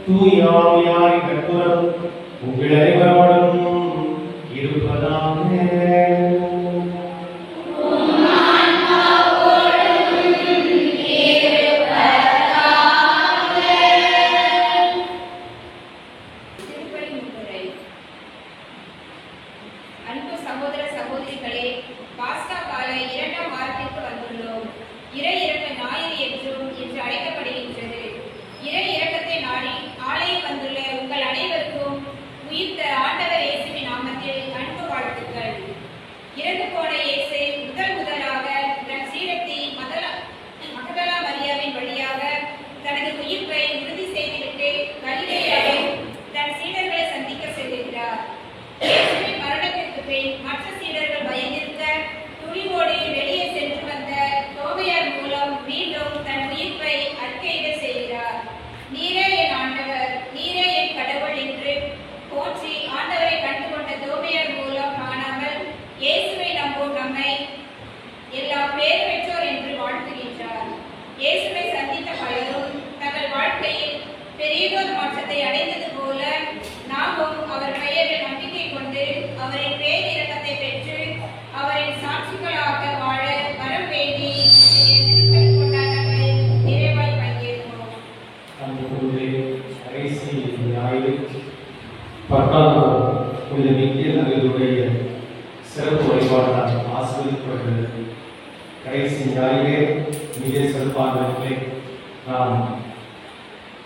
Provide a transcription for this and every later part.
தூய ஆவியாரின் நட்புறவு உங்கள் அனைவரோடும் இருப்பதாக. அன்பு சகோதர சகோதரிகளே, பாஸ்கா கால இரண்டாம் வாரத்திற்கு வந்துள்ளோம். இறை இறக்க ஞாயிறு என்றும் இன்று அழைக்கப்படுகின்றது. இறை இறக்கத்தை நாடி ஆலயம் வந்துள்ள உங்கள் அனைவருக்கும் உயிர்த்த ஆண்டவர் இயேசுவின் நாமத்தில் அன்பு வாழ்த்துக்கள். இறந்து போன இயேசு முதலாக தன் சீடத்தி மகதலா மரியாவின் வழியாக தனது உயிர்ப்பை உறுதி செய்துவிட்டு கலிலேயாவில் தன் சீடர்களை சந்திக்க செல்கிறார். இயேசுவின் மரணத்திற்கு பின் மற்ற சீடர்கள் பயந்திருக்க துணிவோடு வெளியே சென்று வந்த தோமையார் மூலம் மீண்டும் தன் உயிர்ப்பை அறிக்கையிட செய்கிறார். நீரே என் ஆண்டவர், நீரே என் கடவுள் என்று போற்றி ஆண்டவரை கண்டுகொண்ட தோமையார் மூலம் காணாமல் இயேசுவை நம்பும் நம்மை எல்லா பேர் பெற்றோர் என்று வாழ்த்துகின்றார். இயேசுவை சந்தித்த பலரும் தங்கள் வாழ்க்கையில் பெரியதொரு மாற்றத்தை அடைந்தது போல நாமும் அவர் பெயரில் நம்பிக்கை கொண்டு அவரின் பேரிரக்கத்தை பெற்று அவரின் சாட்சிகளாக வாழ வரம் வேண்டி கொண்டாட்டங்களில் நிறைவாய் பங்கேற்போம். கடைசி ஞாயிறு 10ஆம் புனித மிக்கேல் அவர்களுடைய சிறப்பு வழிபாட்டால் ஆசிரியப்படுகிறது. கடைசி ஞாயிறே மிக சிறப்பானவர்களே, நாம்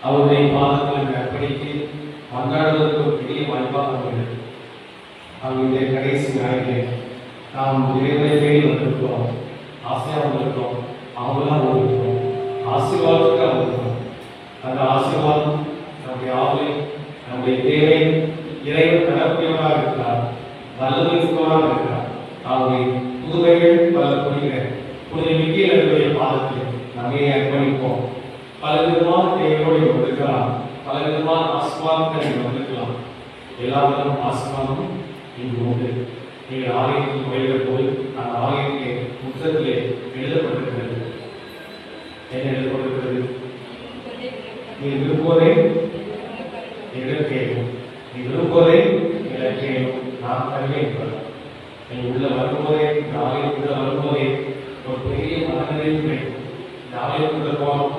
அவருடைய பாதத்தில் அர்ப்பணித்து கொண்டாடுவதற்கு ஒரு பெரிய வாய்ப்பாக உள்ளது. இந்த கடைசி ஞாயிறே நாம் இறைவனை தேடி வந்திருக்கிறோம், ஆசையாக வந்திருக்கிறோம், அவங்களாம் வந்திருக்கிறோம், ஆசீர்வாதத்துக்காக வந்திருக்கிறோம். அந்த ஆசீர்வாதம் நம்முடைய ஆவலை, நம்முடைய தேவை இறைவன் தரக்கூடியவராக இருக்கிறார், வல்லமை மிக்கவராக இருக்கிறார். அவருடைய புதுமைகள் பல புரிகிற புனித மிக்கேலுடைய பாதத்தில் நம்மை அர்ப்பணிப்போம். பல விதமான தேவையோடு வந்திருக்கலாம், பல விதமான ஆசீர்வாதங்களை வந்திருக்கலாம். எல்லா விதமான ஆசீர்வாதமும் இங்கு உண்டு. நீங்கள் ஆலயத்தில் நுழைகிற போது அந்த ஆலயத்திலே புத்தகத்திலே எழுதப்பட்டிருக்கிறது. என்ன எழுதப்பட்டிருக்கிறது? நீ விரும்புவதை கேட்கும், நீ விரும்புவதை கேட்கும், நான் தருவேன். நீ உள்ள வரும்போதே, இந்த ஆலயத்துக்குள்ள வரும்போதே ஒரு பெரிய மனநிலையும் கிடைக்கும். இந்த ஆலயத்துக்குள்ள போனோம்,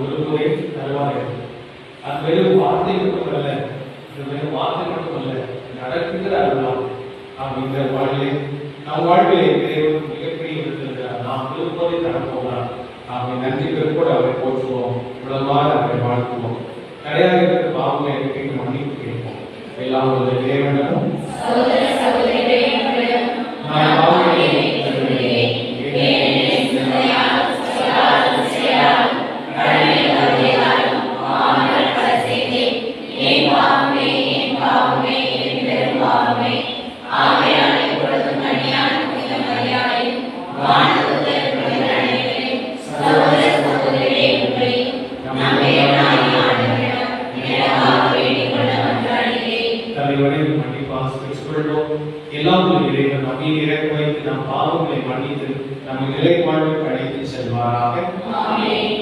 விரும்புவதை தருவார்கள். அது வெறும் வார்த்தை மட்டுமல்ல, இது வெறும் வார்த்தை மட்டுமல்ல, நடக்கின்ற அருளாம். நாம் இந்த வாழ்விலே, நம் வாழ்விலே இறைவன் மிகப்பெரிய விருந்திருக்கிறார். நாம் விரும்புவதை தரப்போகிறார். நாம் நன்றி பெருக்கோடு அவரை போற்றுவோம், உலகமாக அவரை வாழ்த்துவோம். கிடையாக இருக்கிற பாவங்களை கேட்டு மன்னிப்பு கேட்போம். எல்லாம் ஒரு இறைவனும் எல்லாம் இறைவன் நம்மை இறக்க வைத்து நம் பாவங்களை மன்னித்து நம்மை நிலை வாழ்வுக்கு அழைத்து செல்வாராக. ஆமென்.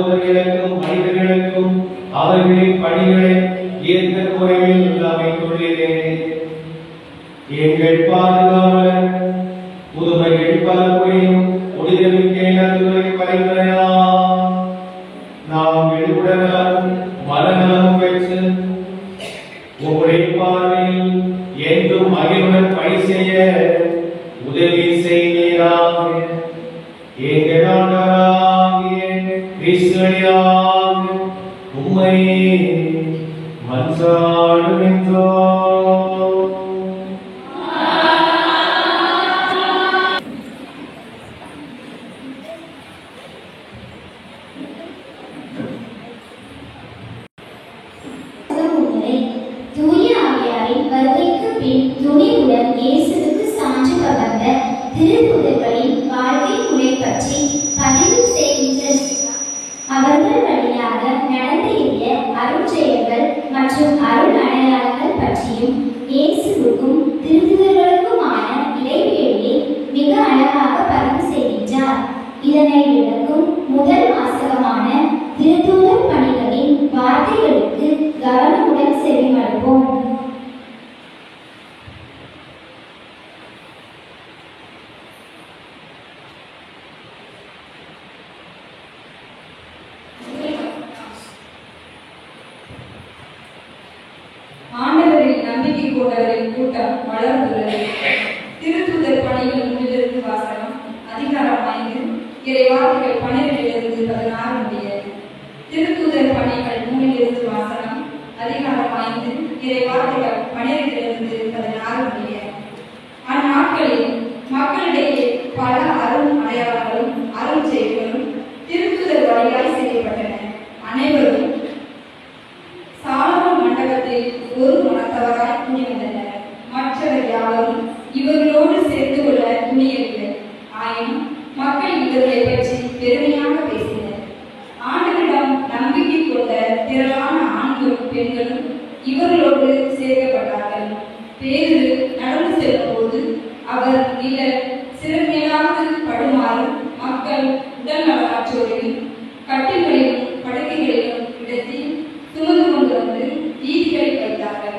சகோதரிகளுக்கும் மனிதர்களுக்கும் அவர்களின் பணிகளை ஏற்க குறைவில் அமைத்துள்ளேன். எங்கள் பாதுகாவலர் புதுமைகள் பல புரியும் உறுதிமிக்க பரிந்துரையா நாம் எழுவுடனும் மனநலம் பெற்று உங்களுடைய பார்வையில் என்றும் மகிழ்வுடன் பணி செய்ய உதவி செய்வீராக. எங்கள் ஆண்டவராகிய கிறிஸ்துவினால் உம்மை மன்றாடுகின்றோம். தூய ஆவியாரின் வருகைக்கு பின் துணிவுடன் இயேசுவுக்கு சான்று பகர்ந்த திருத்தூதர்களின் வாழ்க்கை முறை பற்றி பதிவு செய்கின்ற அவர்கள் வழியாக நடந்தேறிய அருட்செயல்கள் மற்றும் அருள் அடையாளங்கள் பற்றியும் இயேசுவுக்கும் திருத்தூதர்களுக்குமான இடைவெளியை மிக அழகாக பதிவு செய்கின்றார். இதனை விளக்கும் முதல் வாசகமான திருத்தூதர் பணிகளின் வார்த்தைகளுக்கு கவனமுடன் செவிமடுப்போம். ஆண்டவரில் நம்பிக்கை கொண்டவரின் கூட்டம் வளர்ந்துள்ளது. திருத்தூதர் பணிகள் நூலிலிருந்து வாசகம் அதிகாரம் 5 இறைவார்த்தைகள் 12 16 திருத்தூதர் பணிகள் நூலிலிருந்து வாசகம் அதிகாரம் 5 இறைவார்த்தைகள் 12 16 அந்நாட்களில் மக்களிடையே பல அரும் அடையாளங்களும் அரும் செய்திகளும் திருத்தூதர் வழியாய் செய்யப்பட்டன. அனைவரும் சாலமோன் மண்டபத்தில் ஒரு மனத்தவராய் துணிவந்தனர். மற்றவர் யாவரும் இவர்களோடு சேர்ந்து கொள்ள துணியவில்லை. ஆயினும் மக்கள் இவர்களை பற்றி பெருமையாக பேசினர். ஆண்டவரிடம் நம்பிக்கை கொண்ட திரளான ஆண்களும் பெண்களும் இவர்களோடு சேர்க்கப்பட்டார்கள். பேதுரு நடந்து செல்லும் போது அவர் சிறமையிலாவது படுமாறு மக்கள் உடல் நலமற்றோரையும் கட்டில்களிலும் படுக்கைகளிலும் இடத்தில் சுமந்து கொண்டு வந்து வீதிகளில் வைத்தார்கள்.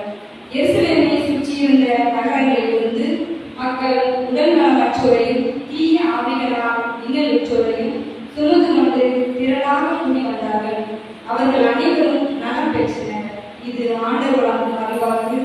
எருசலேமை சுற்றியிருந்த நகரங்களிலிருந்து மக்கள் உடல் நலமற்றோரையும் தீய ஆவிகளால் இன்னலுற்றோரையும் சுமந்து கொண்டு திரளாக கூடி வந்தார்கள். அவர்கள் அனைவரும் நலம் பெற்றனர். இது ஆண்டவரால் அறிவாக்கு.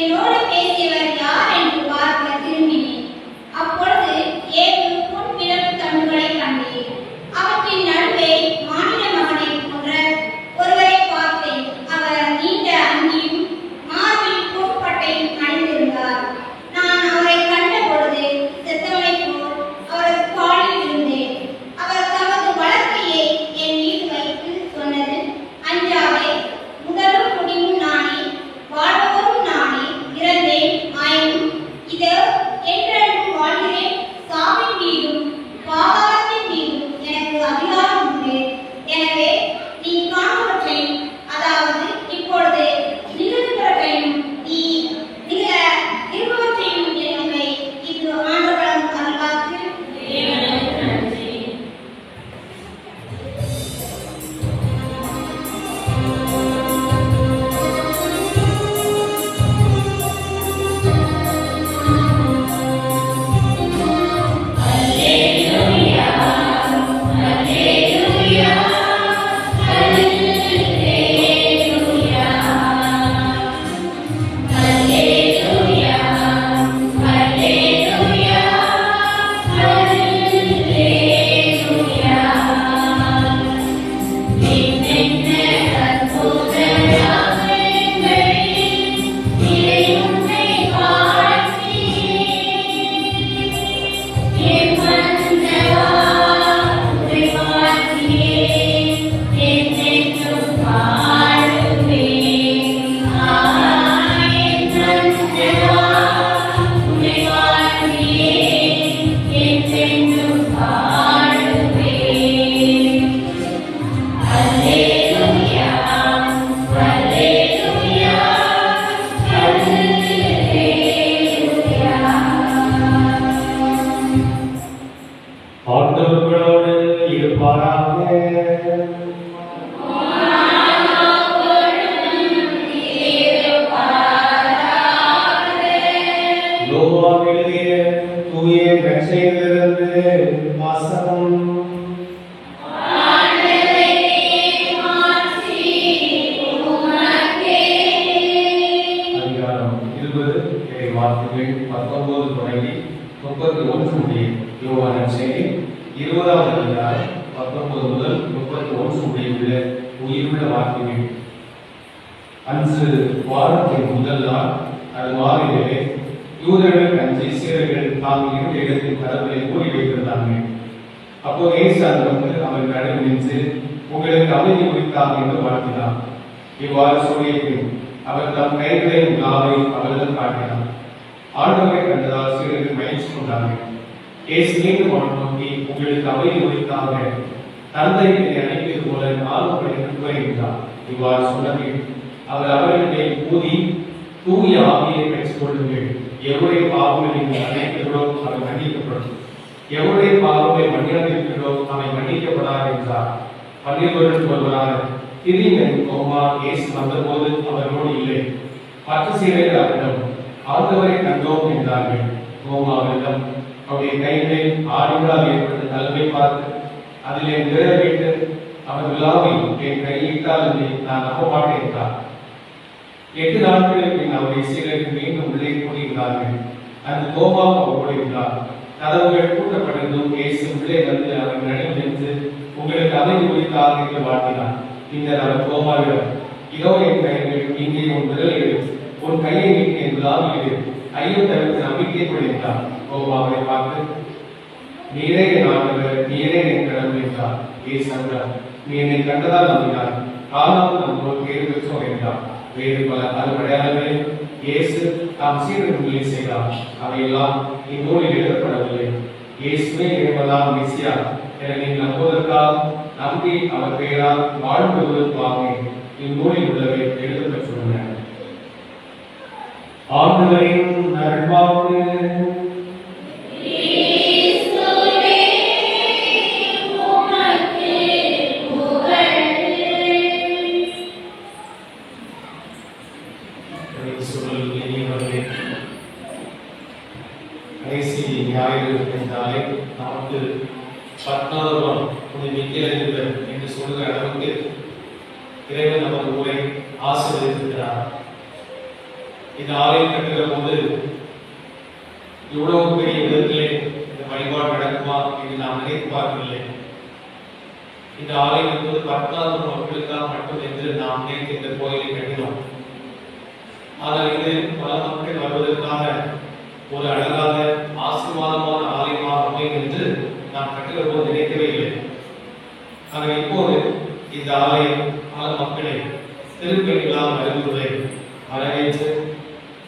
என்னோடு பேசியவர் யார் என்று பார்க்க திரும்பினேன். அப்பொழுது 7 பொன் விளக்கு தண்டுகளை கண்டேன். அவற்றின் நடுவே மானிட மகனை போன்ற ஒருவரை பார்த்தேன். அவர் நீண்ட அங்கியும் மார்பில் கோட்பட்டையும் அணிந்திருந்தார். நான் அவரை கண்ட பொழுது செத்தவனை போல் அவரது காலில் விழுந்தேன். அவர் தமது வழக்கையை என் மீது வைத்து சொன்னது, அஞ்சாதே, முதலும் முடிவும் நானே, வாழ்வோரும் நானே, இறந்தேன் ஆயினும் இதோ என்றென்றும் வாழ்கிறேன். சாவின் மீதும் பாதாளத்தின் மீதும் எனக்கு அதிகாரம் உண்டு. எனவே நீ காண்பவற்றையும், அதாவது இப்பொழுது நிகழ்கிறவற்றையும், நீ நிகழ இருப்பவற்றையும் என்னை இது ஆண்டவரும் அருள்வாக்கு. ஆண்டவர்களோடு இருப்பாராக. லோவா எழுதிய தூய நற்செய்தியிலிருந்து வாசகம். அதிகாரம் 20 வார்த்தைகள் 19 தொடங்கி 31 முடிய. யோவான் நற்செய்தி 20ஆம் அதிகாரம் 19 முதல் 31 முடிய உயிருள்ள வார்த்தைகள். அன்று வாரத்தின் முதல் நாள் அது மாலையிலே யூதர்கள் அஞ்சு சீரர்கள் தாங்கள் இருந்த இடத்தின் கதவுகளை மூடி வைத்திருந்தார்கள். அப்போது இயேசு வந்து அவர்கள் நடுவில் நின்று, உங்களுக்கு அமைதி குறித்தாங்க என்று வாழ்த்தினார். இவ்வாறு சொல்லிய பின் அவர் தம் கைகளையும் நாவையும் அவரிடம் காட்டினார். ஆண்டவரை கண்டதால் சீரர்கள் மகிழ்ச்சி கொண்டார்கள். இயேசு மீண்டும் அவரை நோக்கி, உங்களுக்கு அமைதி குறித்தாங்க, தந்தை என்னை அழைப்பது போல நானும் உங்களை அனுப்புவேன் என்றார். இவ்வாறு சொன்னபின் அவர் அவர்களை ஊதி, தூய ஆவியை பெற்றுக் கொள்ளுங்கள். எவருடைய பாவங்களை நீங்கள் மன்னிக்கிறீர்களோ அவை மன்னிக்கப்படும், எவருடைய பாவங்களை மன்னியாதிருக்கிறீர்களோ அவை மன்னிக்கப்படாது என்றார். 12 ஒருவரான திரிமன் தோமா இயேசு வந்தபோது அவரோடு இல்லை. மற்ற சீடர்கள் அவரிடம், ஆண்டவரை கண்டோம் என்றார்கள். தோமா அவரிடம் அவருடைய கைகளை ஆடுகளால் ஏற்பட்ட தழுவை பார்த்து அதிலே விரல் வைத்து அவர் விழாவை என் கையிட்டால் என்று நான் நம்ப மாட்டேன் என்றார். 8 நாட்களுக்கு பின் அவருடைய சீடர்கள் மீண்டும் உள்ளே கூடியிருந்தார்கள். அந்த தோமா அவரோடு இருந்தார். கதவுகள் பூட்டப்பட்டிருந்தும் இயேசு உள்ளே வந்து அவர் நடுவில் நின்று, உங்களுக்கு அமைதி குறித்தார் என்று வாழ்த்தினார். பின்னர் அவர் தோமாவிடம், இதோ என் கைகள், இங்கே உன் விரல் எடு, உன் கையை நீட்டி என் விழாவில் எடு, ஐயம் தவிர்த்து நம்பிக்கை கொள்கின்றார். தோமா அவரை பார்த்து, நீரே என் ஆண்டவர், நீரே என் கடவுள் என்றார். இயேசு என்றார், நீ என்னை கண்டதால் நம்பினார், காணாமல் நம்மோடு பேறு பெற்றோம் என்றார். வேறு பல அருமடையாளங்களை இயேசு தாம் சீடர்களில் செய்தார். அவையெல்லாம் இந்நூலில் எழுதப்படவில்லை. இயேசுவே என்பதாம் மெசியா என நீங்கள் நம்புவதற்காக நம்பி அவர் பெயரால் வாழ்வதற்காக இந்நூலில் உள்ளவை எழுதப்பட்டுள்ளன. ஆண்டவரின் அருள்வாக்கு. கடைசி ஞாயிறு என்றாலே நமக்கு 10ஆம் மிக்கேலர் என்று சொல்கிற அளவுக்கு இறைவன் நமது ஊரை ஆசீர்வதித்திருக்கிறார். இந்த ஆலயம் கட்டுகிற போது இவ்வளவு பெரிய விதத்திலே இந்த வழிபாடு நடக்குமா என்று நாம் நினைத்து பார்க்கவில்லை. இந்த ஆலயம் என்பது 10,000 மக்களுக்காக மட்டும் என்று நாம் நினைத்து இந்த கோயிலை கட்டினோம். ஆனால் இது பல மக்கள் வருவதற்காக ஒரு அழகாக ஆசீர்வாதமான ஆலயமாக அமையும் என்று நாம் கட்டுகிற போது நினைக்கவே இல்லை. ஆனால் இப்போது இந்த ஆலயம் பல மக்களை திருப்பணிகளாக வருவதை வரவேற்று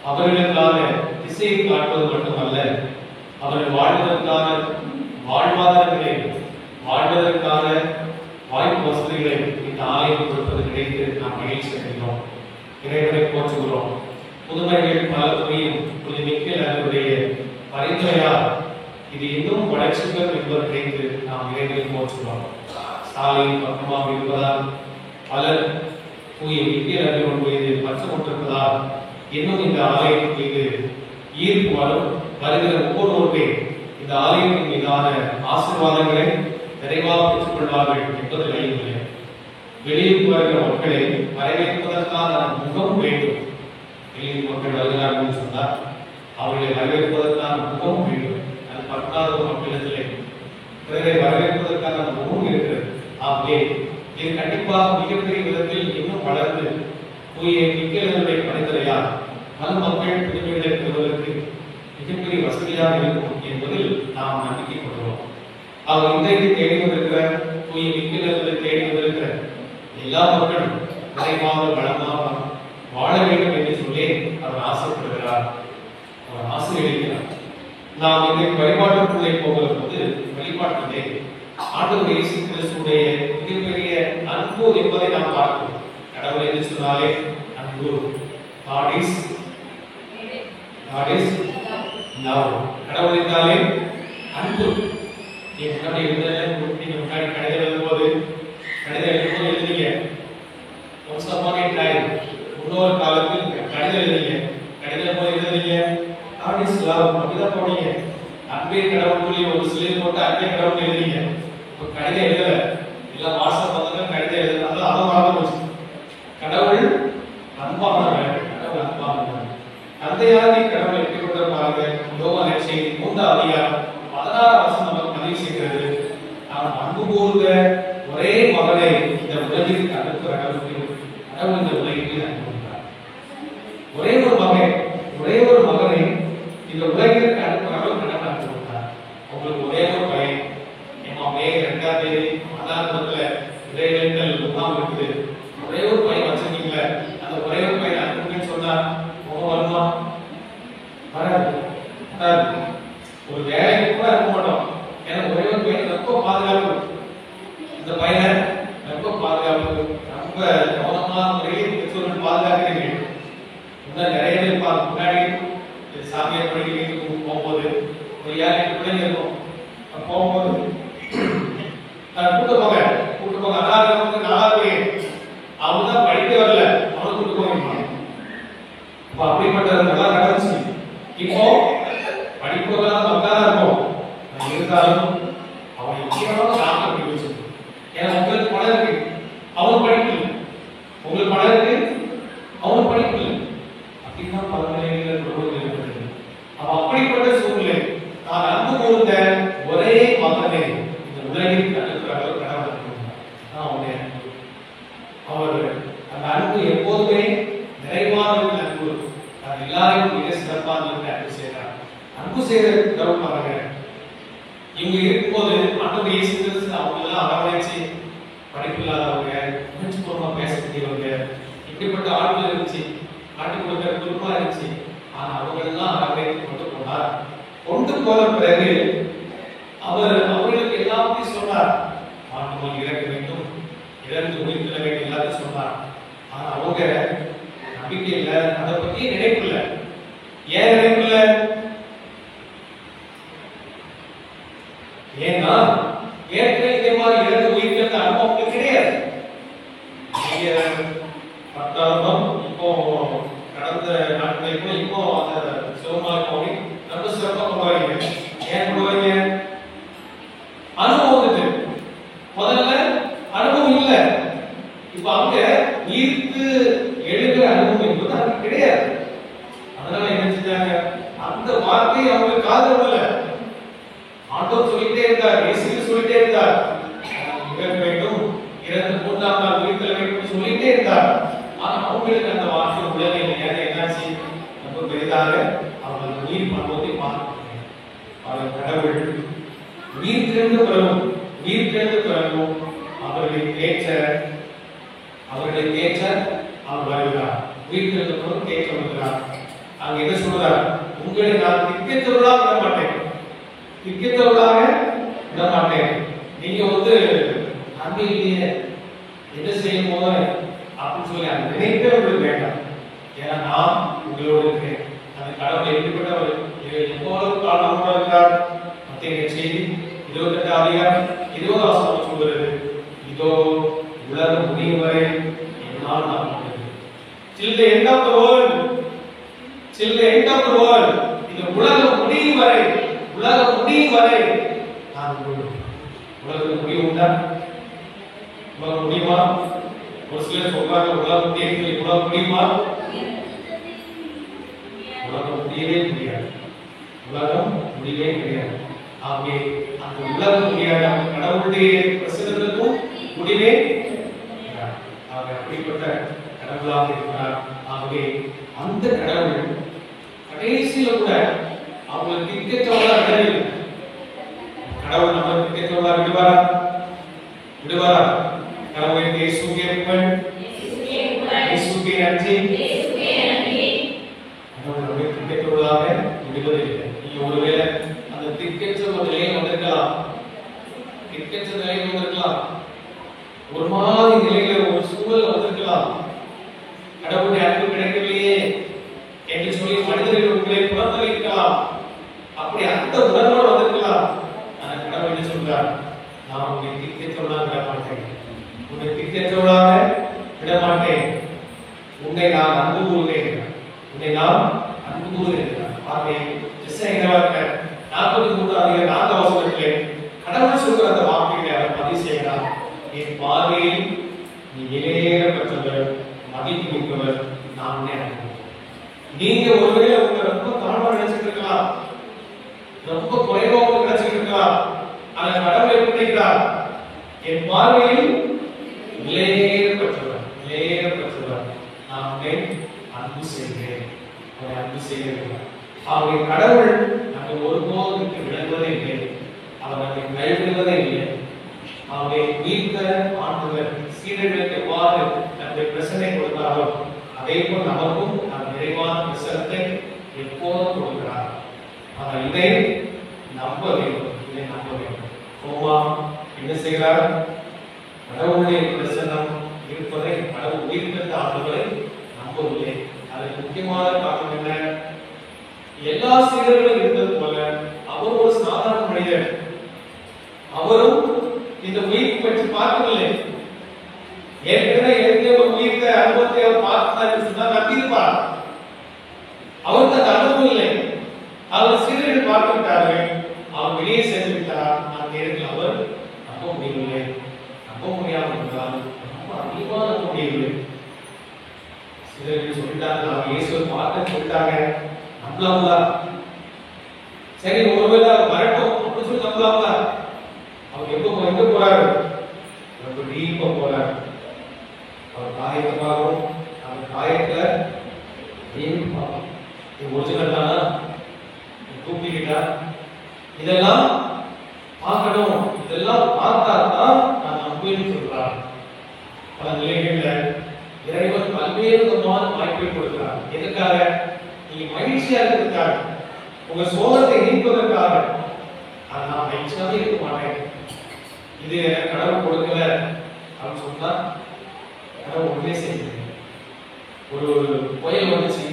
அவர்களுக்காக திசையை காட்டுவது மட்டுமல்ல, அவர்கள் வாழ்வதற்கான வாழ்வாதாரங்களை வாழ்வதற்கான வாய்ப்பு வசதிகளை இந்த ஆலயம் கொடுப்பது கிடைத்து நாம் மகிழ்ச்சி அடைகிறோம். இறைவனை போற்றுகிறோம். புதுமைகள் பல துறையும் மிக்கேல் அவருடைய பரிந்துரையால் இது இன்னும் வளர்ச்சி பெறும் என்பது கிடைத்து நாம் இறைவனை போற்றுகிறோம். சாலை பக்கமாக இருப்பதால் பலர் தூய மிக்கேல் அவர்கள் மீது பற்று கொண்டிருப்பதால் இன்னும் இந்த ஆலயத்தின் மீது ஈர்ப்பு வரும். வருகிற ஒவ்வொருவருமே இந்த ஆலயத்தின் மீதான ஆசீர்வாதங்களை நிறைவாக பெற்றுக் கொள்வார்கள் என்பது இல்லை. வெளியில் வருகிற மக்களை வரவேற்பதற்கான முகம் வேண்டும். வெளியில் மக்கள் வருகிறார்கள் சொன்னால் அவர்களை வரவேற்பதற்கான முகம் வேண்டும். அது 10,000 மக்களிடத்திலே பிறரை வரவேற்பதற்கான முகம் இருக்கிறது. ஆகவே இது கண்டிப்பாக மிகப்பெரிய விதத்தில் இன்னும் வளர்ந்து தூய மிக்கேலுடைய பரிந்துரையால் பல மக்கள் புதுமைகளை பெறுவதற்கு மிகப்பெரிய வசதியாக இருக்கும் என்பதில் நாம் நம்பிக்கை கொள்கிறோம். அவர் இன்றைக்கு தேடி வந்திருக்கிற தூய மிக்கேலை தேடி வந்திருக்கிற எல்லா மக்களும் நிறைவாக வளமாக வாழ வேண்டும் என்று சொல்லி அவர் ஆசைப்படுகிறார், அவர் ஆசீர்வதிக்கிறார். நாம் இன்றைக்கு வழிபாட்டுக்குள்ளே போகிற போது வழிபாட்டிலே ஆண்டவர் இயேசு கிறிஸ்துவுடைய மிகப்பெரிய அன்பு என்பதை நாம் பார்க்கிறோம். கடவுள் என்று சொன்னாலே அன்பு. God is love. கடவுள் என்றாலே அன்பு. முன்னாடி முன்னாடி கடிதம் எழுதும்போது எழுதுனீங்க once upon a time, முன்னொரு காலத்தில் கடிதம் எழுதுனீங்க. கடிதம் போது எழுதுனீங்க God is love அப்படிதான் போனீங்க. அன்பே கடவுள் ஒரு சிலை போட்டு அன்பே கடவுள் எழுதுனீங்க. இப்போ கடிதம் எழுதல, எல்லாம் வாட்ஸ்அப் வந்ததும் கடிதம் எழுதுனால அதை மறந்து போச்சு. கடவுள் அன்பானவர், கடவுள் அன்பானவர். தந்தையாகி கடவுளை எப்படி கொண்டு பாருங்க. யோவான் நற்செய்தி 3 அதிகாரம் 16 வசனம் நமக்கு பதிவு செய்கிறது. நாம் அன்பு கூர்ந்த ஒரே மகனை இந்த உலகிற்கு அனுப்புகிற அளவுக்கு கடவுள் இந்த உலகிற்கு அனுப்புகிறார். ஒரே ஒரு மகனை இந்த உலகிற்கு அனுப்புகிற அளவுக்கு கடவுள் அனுப்புகிறார். உங்களுக்கு ஒரே ஒரு பையன், மே 2ஆம் தேதி மதாந்தத்துல இறைவேண்டல் முகாம் இருக்குது. ஒரே ஒரு பையன் வச்சிருக்கீங்களே, அந்த ஒரே ஒரு பையன் அனுப்புன்னு சொன்னா முகம் வருமா? வராது. ஒரு வேலைக்கு கூட இருக்க மாட்டோம். ஏன்னா ஒரே ஒரு பையன் ரொம்ப பாதுகாப்பு. இந்த பையனை ரொம்ப பாதுகாப்பு, ரொம்ப கவனமான முறையில் பெற்றோர்கள் பாதுகாக்கிறீங்க. இன்னும் நிறைய பேர் முன்னாடி சாமியார் பள்ளி வீட்டுக்கு போகும்போது ஒரு 7-8 பிள்ளைங்க இருக்கும். போகும்போது கூட்டு போங்க நாலாவது அவங்க தான் படிக்க வரல, அவனுக்கு கூட்டு போங்க. இப்போ அப்படிப்பட்டதெல்லாம் நடந்துச்சு. இப்போ படிப்பதெல்லாம் மக்களாக இருக்கும். இருந்தாலும் அவன் எப்படியாவது நாம அப்படி வச்சிருக்கோம். ஏன்னா உங்களுக்கு பணம் இருக்கு, அவன் படிக்கல. உங்களுக்கு பணம் இருக்கு, அவன் படிக்கல. அப்படின்னா பல நிலைகளில் குடும்பங்கள் ஏற்படுது. அவன் அப்படிப்பட்ட சூழ்நிலை நான் அன்பு கூர்ந்த ஒரே மகனை இந்த உலகிற்கு அனுப்புகிற கடவுள் அவனுடைய அவர் அந்த அன்பு எப்போதுமே நிறைவான அன்பு. அது எல்லாரையும் மிக சிறப்பான அன்பு செய்கிறார். அன்பு செய்கிற கடவுள் பாருங்க. இவங்க இருக்கும்போது ஆண்டவர் இயேசு கிறிஸ்து அவங்க எல்லாம் அரவணைச்சு படிப்பு இல்லாதவங்க, உணர்ச்சிபூர்வமா பேசக்கூடியவங்க, இப்படிப்பட்ட ஆட்கள் இருந்துச்சு. நாட்டுக்கு கொடுக்கிற குடும்பமா இருந்துச்சு. ஆனா அவங்க எல்லாம் அரவணைத்து கொண்டு போனார். கொண்டு போன பிறகு அவர் அவர்களுக்கு எல்லாத்தையும் சொன்னார். ஆண்டவர் இறக்க வேண்டும், இறந்து உயிர்த்தெழ வேண்டும், எல்லாத்தையும் சொன்னார். ஆனா அவங்க நம்பிக்கை இல்லை, அதை பத்தி நினைப்பு இல்லை. ஏன் நினைப்பு இல்லை? ஏன்னா ஏற்கனவே இதே மாதிரி இறந்து உயிர்த்தெழுந்த அனுபவம் கிடையாது. பட்டாளம் இப்போ கடந்த நாட்களுக்கு இப்போ அந்த சிவமாலை போய் ரொம்ப சிறப்பாக கொண்டாடுவீங்க. ஏன் கொண்டாடுவீங்க? அனுபவத்துக்கு. முதல்ல அனுபவம் இல்லை. இப்ப அங்க ஈர்த்து எழுகிற அனுபவம் என்பது அங்க கிடையாது. அதனால என்ன செஞ்சாங்க, அந்த வார்த்தையை அவங்க காதுல விடல. ஆண்டவர் சொல்லிட்டே இருந்தார், இயேசு சொல்லிட்டே இருந்தார், இறக்க வேண்டும், இறந்து 3ஆம் நாள் உயிர்த்தெழ வேண்டும் சொல்லிட்டே இருந்தார். ஆனா அவங்களுக்கு அந்த வார்த்தை உடனே என்னாச்சு, ரொம்ப பெரிதாக அவர்கள் உயிர் பண்ணுவதை பார்க்கிறாங்க. அவர் கடவுள் உயிர் திறந்த பிறகும் அவர்களை தேற்ற அவர் வருகிறார். உயிர் திறந்த பிறகு தேற்ற வருகிறார். அங்க என்ன சொல்றார், உங்களை நான் திக்கத்தவர்களாக விட மாட்டேன், நீங்க நம்பிக்கையே என்ன செய்யும் போது அப்படின்னு சொல்லி அந்த நினைப்பே உங்களுக்கு வேண்டாம். ஏன்னா நான் உங்களோடு இருக்கிறேன். அந்த கடவுள் எப்படிப்பட்டவர், எவ்வளவு காரணமாக இருக்கிறார். மத்திய செய்தி 28ஆம் அதிகாரம் 20ஆம் வசனம் சொல்கிறது, இதோ உலகம் முடியும் வரை என்னால் நான் till the end of the world, இந்த உலகம் முடியும் வரை நான் உலகம் முடியும்னா உலகம் முடியுமா? ஒரு சிலர் சொல்றாங்க உலகம் முடியுமா? உலகம் முடியவே முடியாது. ஆகவே அந்த உலகம் முடியாத கடவுளுடைய பிரசன்னத்துக்கும் முடிவே கிடையாது. அப்படிப்பட்ட கடவுளாக இருக்கிறார். ஆகவே அந்த கடவுள் கடைசியில கூட அவங்களுக்கு திக்கற்றவளா விடவில்லை. கடவுள் நம்ம திக்கற்றவளா விடுவாரா? கடவுளை இயேசுவே நன்றி. கடவுள் நம்மை திக்கற்றவளாக விடுவதில்லை. நீங்க ஒருவேளை அந்த திக்கற்ற நிலையில் வந்திருக்கலாம், ஒரு மாதிரி நிலையில ஒரு சூழல் வந்திருக்கலாம். கடவுளுடைய அன்பு கிடைக்கவில்லையே என்று சொல்லி மனிதர்கள் உங்களை புறந்தளிக்கலாம். அப்படி அந்த உணர்வோடு வந்திருக்கலாம். ஆனா கடவுள் என்ன சொல்றார், நான் உங்களை திக்கற்றவளாக விட மாட்டேன், உன்னை நான் அன்பு கூறுகிறேன். கடவுள் சொல்ற அந்த வார்த்தைகளை அவர் பதிவு செய்கிறார். என் பார்வையில் நீ விலையேறப்பட்டவர், மதிப்பு மிக்கவர், நான் உன்னை அனுப்புகிறேன். நீங்க ஒருவேளை உங்க ரொம்ப தாழ்வா நினைச்சிட்டு இருக்கலாம், ரொம்ப குறைவாக நினைச்சிட்டு இருக்கலாம். ஆனா கடவுள் எப்படி நினைக்கிறார், என் பார்வையில் விலையேறப்பட்டவர், நான் உன்னை அன்பு செய்கிறேன். அவருடைய கடவுள் நம்மை ஒருபோதும் விளங்குவதே இல்லை, அவர் நம்மை கைவிடுவதே இல்லை. அவருடைய உயிர்த்த ஆண்டவர் சீடர்களுக்கு எவ்வாறு நம்முடைய பிரசனை கொடுத்தாரோ அதே போல் நமக்கும் அந்த நிறைவான பிரசனத்தை எப்போதும் கொடுக்கிறார். ஆனால் இதை நம்ப வேண்டும். கோமா என்ன செய்கிறார், கடவுளுடைய பிரசனம் இருப்பதை, கடவுள் உயிர்த்த ஆண்டவரை நம்பவில்லை. அதற்கு முக்கியமான காரணம் என்ன, எல்லா சீடர்களும் இருந்தது போல அவர் ஒரு சாதாரண மனிதர். அவரும் இந்த உயிர் பற்றி பார்க்கவில்லை. ஏற்கனவே ஒரு உயிர்த்த அனுபவத்தை அவர் பார்த்தார், நம்பியிருப்பார். அவருக்கு அந்த அனுபவம் இல்லை. அவர் சீடர்கள் பார்த்து விட்டார்கள், அவர் வெளியே சென்று விட்டார். அந்த நேரத்தில் அவர் நம்ப முடியாமல் இருந்தால் ரொம்ப அதிகமாக நம்ப முடியவில்லை. சீடர்கள் சொல்லிட்டாங்க, அவர் இயேசுவை பார்த்து சொல்லிட்டாங்க, நம்பலாம்ல, சரி ஒருவேளை வரட்டும் அப்படின்னு சொல்லி நம்பலாம்ல. அவர் எங்க போறாரு, ரொம்ப டீப்பா போறாரு. அவர் காயத்தை பார்க்கணும், அந்த காயத்துல ஒரிஜினல் தானா, தூக்கிக்கிட்டா, இதெல்லாம் பார்க்கணும். இதெல்லாம் பார்த்தா தான் நான் நம்புவேன்னு சொல்றார். பல நிலைகள்ல இறைவன் பல்வேறு விதமான வாய்ப்பை கொடுக்கிறார். எதுக்காக, நீங்க மகிழ்ச்சியா இருக்கிறதுக்காக, உங்க சோகத்தை நீக்குவதற்காக. நான் மகிழ்ச்சியாவே இருக்க மாட்டேன், இது கடவுள் கொடுக்கல அப்படின்னு சொன்னா கடவுள் ஒன்றே செய்யுது. ஒரு புயல் வந்துச்சு,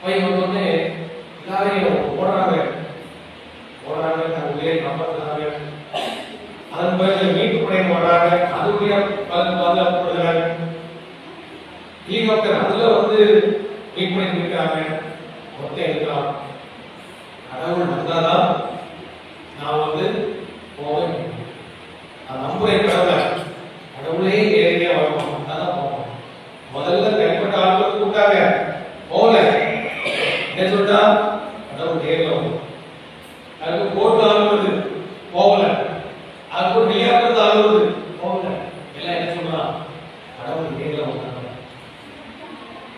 புயல் வந்தோடனே எல்லாரையும் ஓடுறாங்க, உயிரை காப்பாற்றுறாங்க. அதன் பிறகு மீட்பு படையினர் வர்றாங்க, அதுக்குரிய பாதுகாக்கப்படுகிறாங்க. ஹெலிகாப்டர் அதுல மீட்பு படையினர் இருக்கிறாங்க, மொத்தம் இருக்கலாம். கடவுள் வந்தாதான் நான் போவேன். நான் நம்புறேன் கடவுளே நேரடியா வரணும், அதான் போவோம். முதல்ல கைப்பட்ட ஆட்கள் கூட்டாங்க, போகல. என்னடா கடவுள் நேர்ல வரும். அதுக்கு போட்டு அழுவது போகல, அதுக்கு ஒரு விளையாட்டு அழுவது போகல. எல்லாம் என்ன சொல்றான்? கடவுள் நேர்ல வந்தாங்க.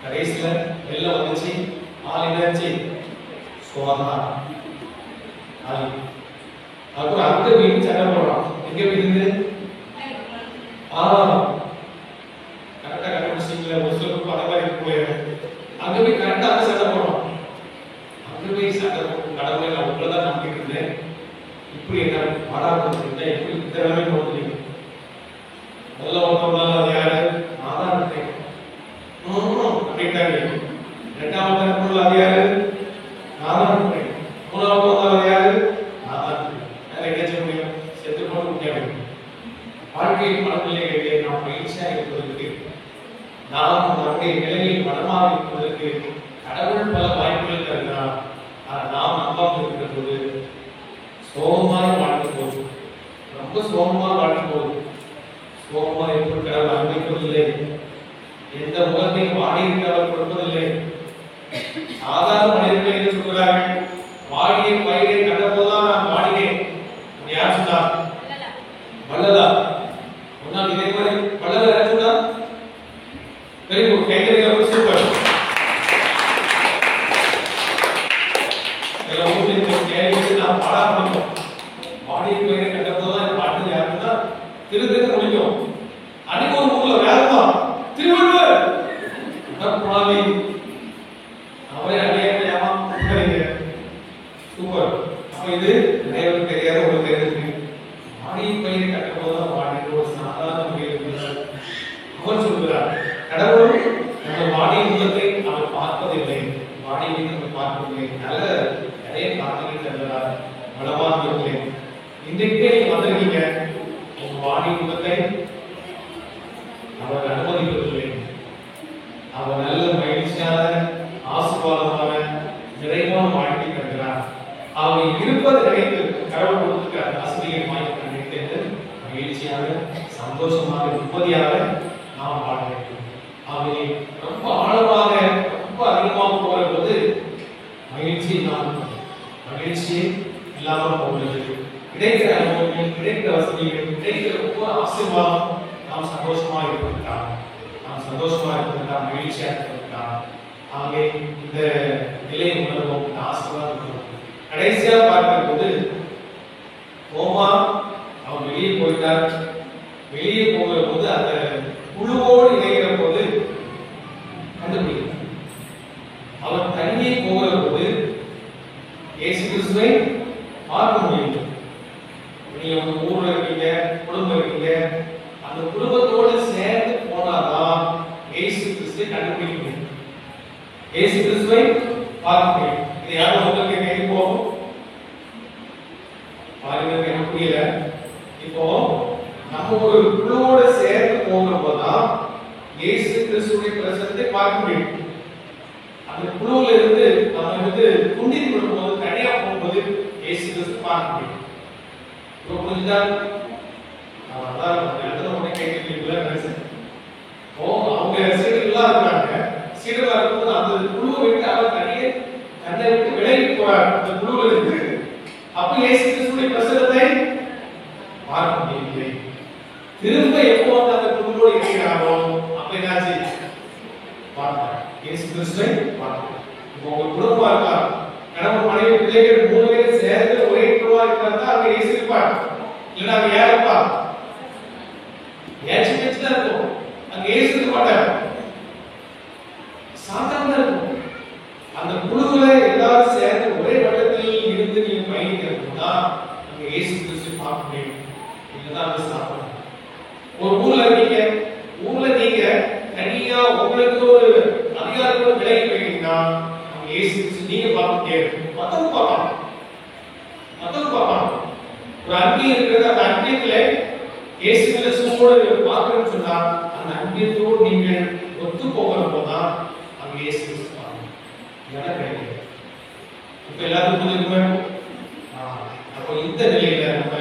கடைசியில வெளில வந்துச்சு, ஆள் என்னாச்சு? சோதனா. அதுக்கு அந்த வீட்டு சண்டை போடுறான். எங்க வீடு? கரெக்டா கண்டுபிடிச்சிங்களா? ஒரு சொல்லுக்கு அந்த மாதிரி போயிடும். அங்க போய் கரெக்டா அந்த சண்டை போடுறான். அங்க போய் சண்டை போட்டு கடவுளை நான் உங்களதான் நம்பிக்கிட்டு இருந்தேன், இப்படி என்ன பாடாமல் எப்படி இந்த நிலைமை போட்டுறீங்க? முதல்ல ஒருத்தவங்க அது யாரு? நான் தான் இருக்கேன் அப்படின்ட்டாங்க. இரண்டாவது பொருள் அது யாரு? நான் தான் இருக்கேன். மூணாவது அது யாரு? நான் தான் இருக்கேன். வேற என்ன செய்ய முடியும்? செத்து போட்டு முடியாது. வாழ்க்கையில் மனநிலைகளிலே நாம் மகிழ்ச்சியாக இருப்பதற்கு, நாம் நம்முடைய நிலையில் மனமாக இருப்பதற்கு கடவுள் பல வாய்ப்புகள் தருகிறார். நாம் நம்பாமல் இருக்கிற போது சோகமாக வாழ்க்கை போது, ரொம்ப சோகமாக வாழ்க்கை போது, சோகமாக எப்படி கடவுள் அனுமதிப்பதில்லை, எந்த முகத்தையும் வாடி இருக்கிறவர் கொடுப்பதில்லை. சாதாரண மனிதர்கள் என்ன சொல்கிறார்கள்? வாடிய பயிரை கண்ட போதுதான் நான் வாடினேன். யார் சொன்னா? வள்ளலா. முன்னால் இதே மாதிரி வள்ளலா யார் சொன்னா? வெரி குட், கைதறிகள் சூப்பர். எல்லா ஊர்லயும் கேள்வி நான் பாடா பண்ணோம். வாடிய பயிரை கண்ட போதுதான் பாட்டு யாருன்னா திரு முடிக்கும். அன்னைக்கு ஒரு ஊர்ல வேலைமா திருவள்ளுவர் அவரே அடையாள ஏமாங்க. சூப்பர். அப்ப இது நிறைய தெரியாத ஒரு தெரிஞ்சு வாடிய பயிரை கட்ட போதுதான் வாடி ஒரு சாதாரண முறையில் அவர் சொல்கிறார், கடவுள் நம்ம வாடிய முகத்தை அவர் பார்ப்பதில்லை, வாடியை நம்ம பார்ப்பதில்லை. நல்ல நிறைய காரணங்கள் தருகிறார். வளமானவர்களே, இன்றைக்கே நீங்க வந்திருக்கீங்க, உங்க வாடிய முகத்தை அவர் அனுமதிப்பதில்லை. அவர் நல்ல மகிழ்ச்சியான ஆசீர்வாதமான நிறைவான வாழ்க்கை தருகிறார். அவர் இருப்பதை நினைத்து கடவுள் கொடுத்துருக்கார். ஆசிரியர் வாய்ப்பு நினைத்து மகிழ்ச்சியாக சந்தோஷமாக நிம்மதியாக நாம் வாழ வேண்டும். அவை ரொம்ப ஆழமாக ரொம்ப அதிகமாக போகிற போது மகிழ்ச்சி இல்லாமல் போகிறது. கிடைக்கிற அனுபவங்கள், கிடைக்கிற வசதிகள், கிடைக்கிற ஒவ்வொரு ஆசீர்வாதம் நாம் சந்தோஷமா இருப்பதற்காக, மகிழ்ச்சியாக இருப்பதற்காக. ஆகவே இந்த நிலை உணர்வோம், இந்த ஆசீர்வாதம் உணர்வோம். கடைசியா பார்க்கிற போது தோமா அவன் வெளியே போயிட்டார். வெளியே போகிற போது அந்த குழுவோடு இணைகிற போது கண்டுபிடிக்கிறார். அவன் தனியே போகிற போது இயேசு கிறிஸ்துவை பார்க்க முடியும். நீங்க உங்க ஊர்ல இருக்கீங்க, குடும்பம் இருக்கீங்க, அந்த குடும்பத்தோடு சேர்ந்து போனாதான் இயேசு கிறிஸ்துவை கண்டுபிடிக்க முடியும், இயேசு கிறிஸ்துவை பார்க்க முடியும். இது யாரும் உங்களுக்கு கேட்க போகும் பாருங்க, எனக்கு புரியல. இப்போ நம்ம ஒரு குழுவோட சேர்ந்து போகிறப்பதான் இயேசு கிறிஸ்துவை பிரசன்னத்தை பார்க்க முடியும். அந்த குழுவில் இருந்து நம்ம துண்டித்து விடும்போது, தனியா போகும்போது இயேசு கிறிஸ்து பார்க்க முடியும். இப்போ புரிஞ்சுதா? அவங்க சீடர்களா இருக்காங்க. சீடர்களா இருக்கும்போது அந்த குழுவை விட்டு அவர் தனியே தன்னை விட்டு விலகி போறார் அந்த குழுவில் இருந்து. அப்ப இயேசு கிறிஸ்துவின் பிரசன்னத்தை பார்க்க முடியவில்லை. திரும்ப எப்போ அந்த குழுவோடு இருக்கிறாரோ அப்ப என்னாச்சு? பார்த்தார், இயேசு கிறிஸ்துவை பார்த்தார். இப்போ உங்க குடும்பமா இருக்கா, கணவன் மனைவி பிள்ளைகள் 3 பேரும் சேர்ந்து ஒரே குழுவா இருக்கிறதா அங்க இயேசு இருப்பார். இல்லைன்னா அங்க யார் இருப்பா? ஏச்சு பேச்சு தான் இருக்கும், அங்க இயேசு இருக்க மாட்டார். சாதாரண இருக்கும். அந்த குழுவுல எல்லாரும் சேர்ந்து ஒரே வட்டத்தில் இருந்து நீங்க பயணிக்கிறதுனா அங்க இயேசு கிறிஸ்து பார்க்க முடியும். இதுதான் அந்த சாதாரணம். ஒரு ஊர்ல இருக்கீங்க, ஊர்ல நீங்க தனியா உங்களுக்கு ஒரு அதிகாரத்தோட விலகி போயிட்டீங்கன்னா அங்க இயேசு கிறிஸ்து நீங்க பார்க்க முடியாது, மத்தவங்க பார்ப்பாங்க. ஒரு அன்பியம் இருக்கிறது, அந்த அன்பியத்துல இயேசு கிறிஸ்துவோடு பார்க்கணும்னு சொன்னா அந்த அன்பியத்தோடு நீங்க ஒத்து போகிறப்போதான் அங்க இயேசு கிறிஸ்து பார்க்கணும். இதான் கிடையாது. இப்ப எல்லாரும் புரிஞ்சுக்குமே. அப்போ இந்த நிலையில நம்ம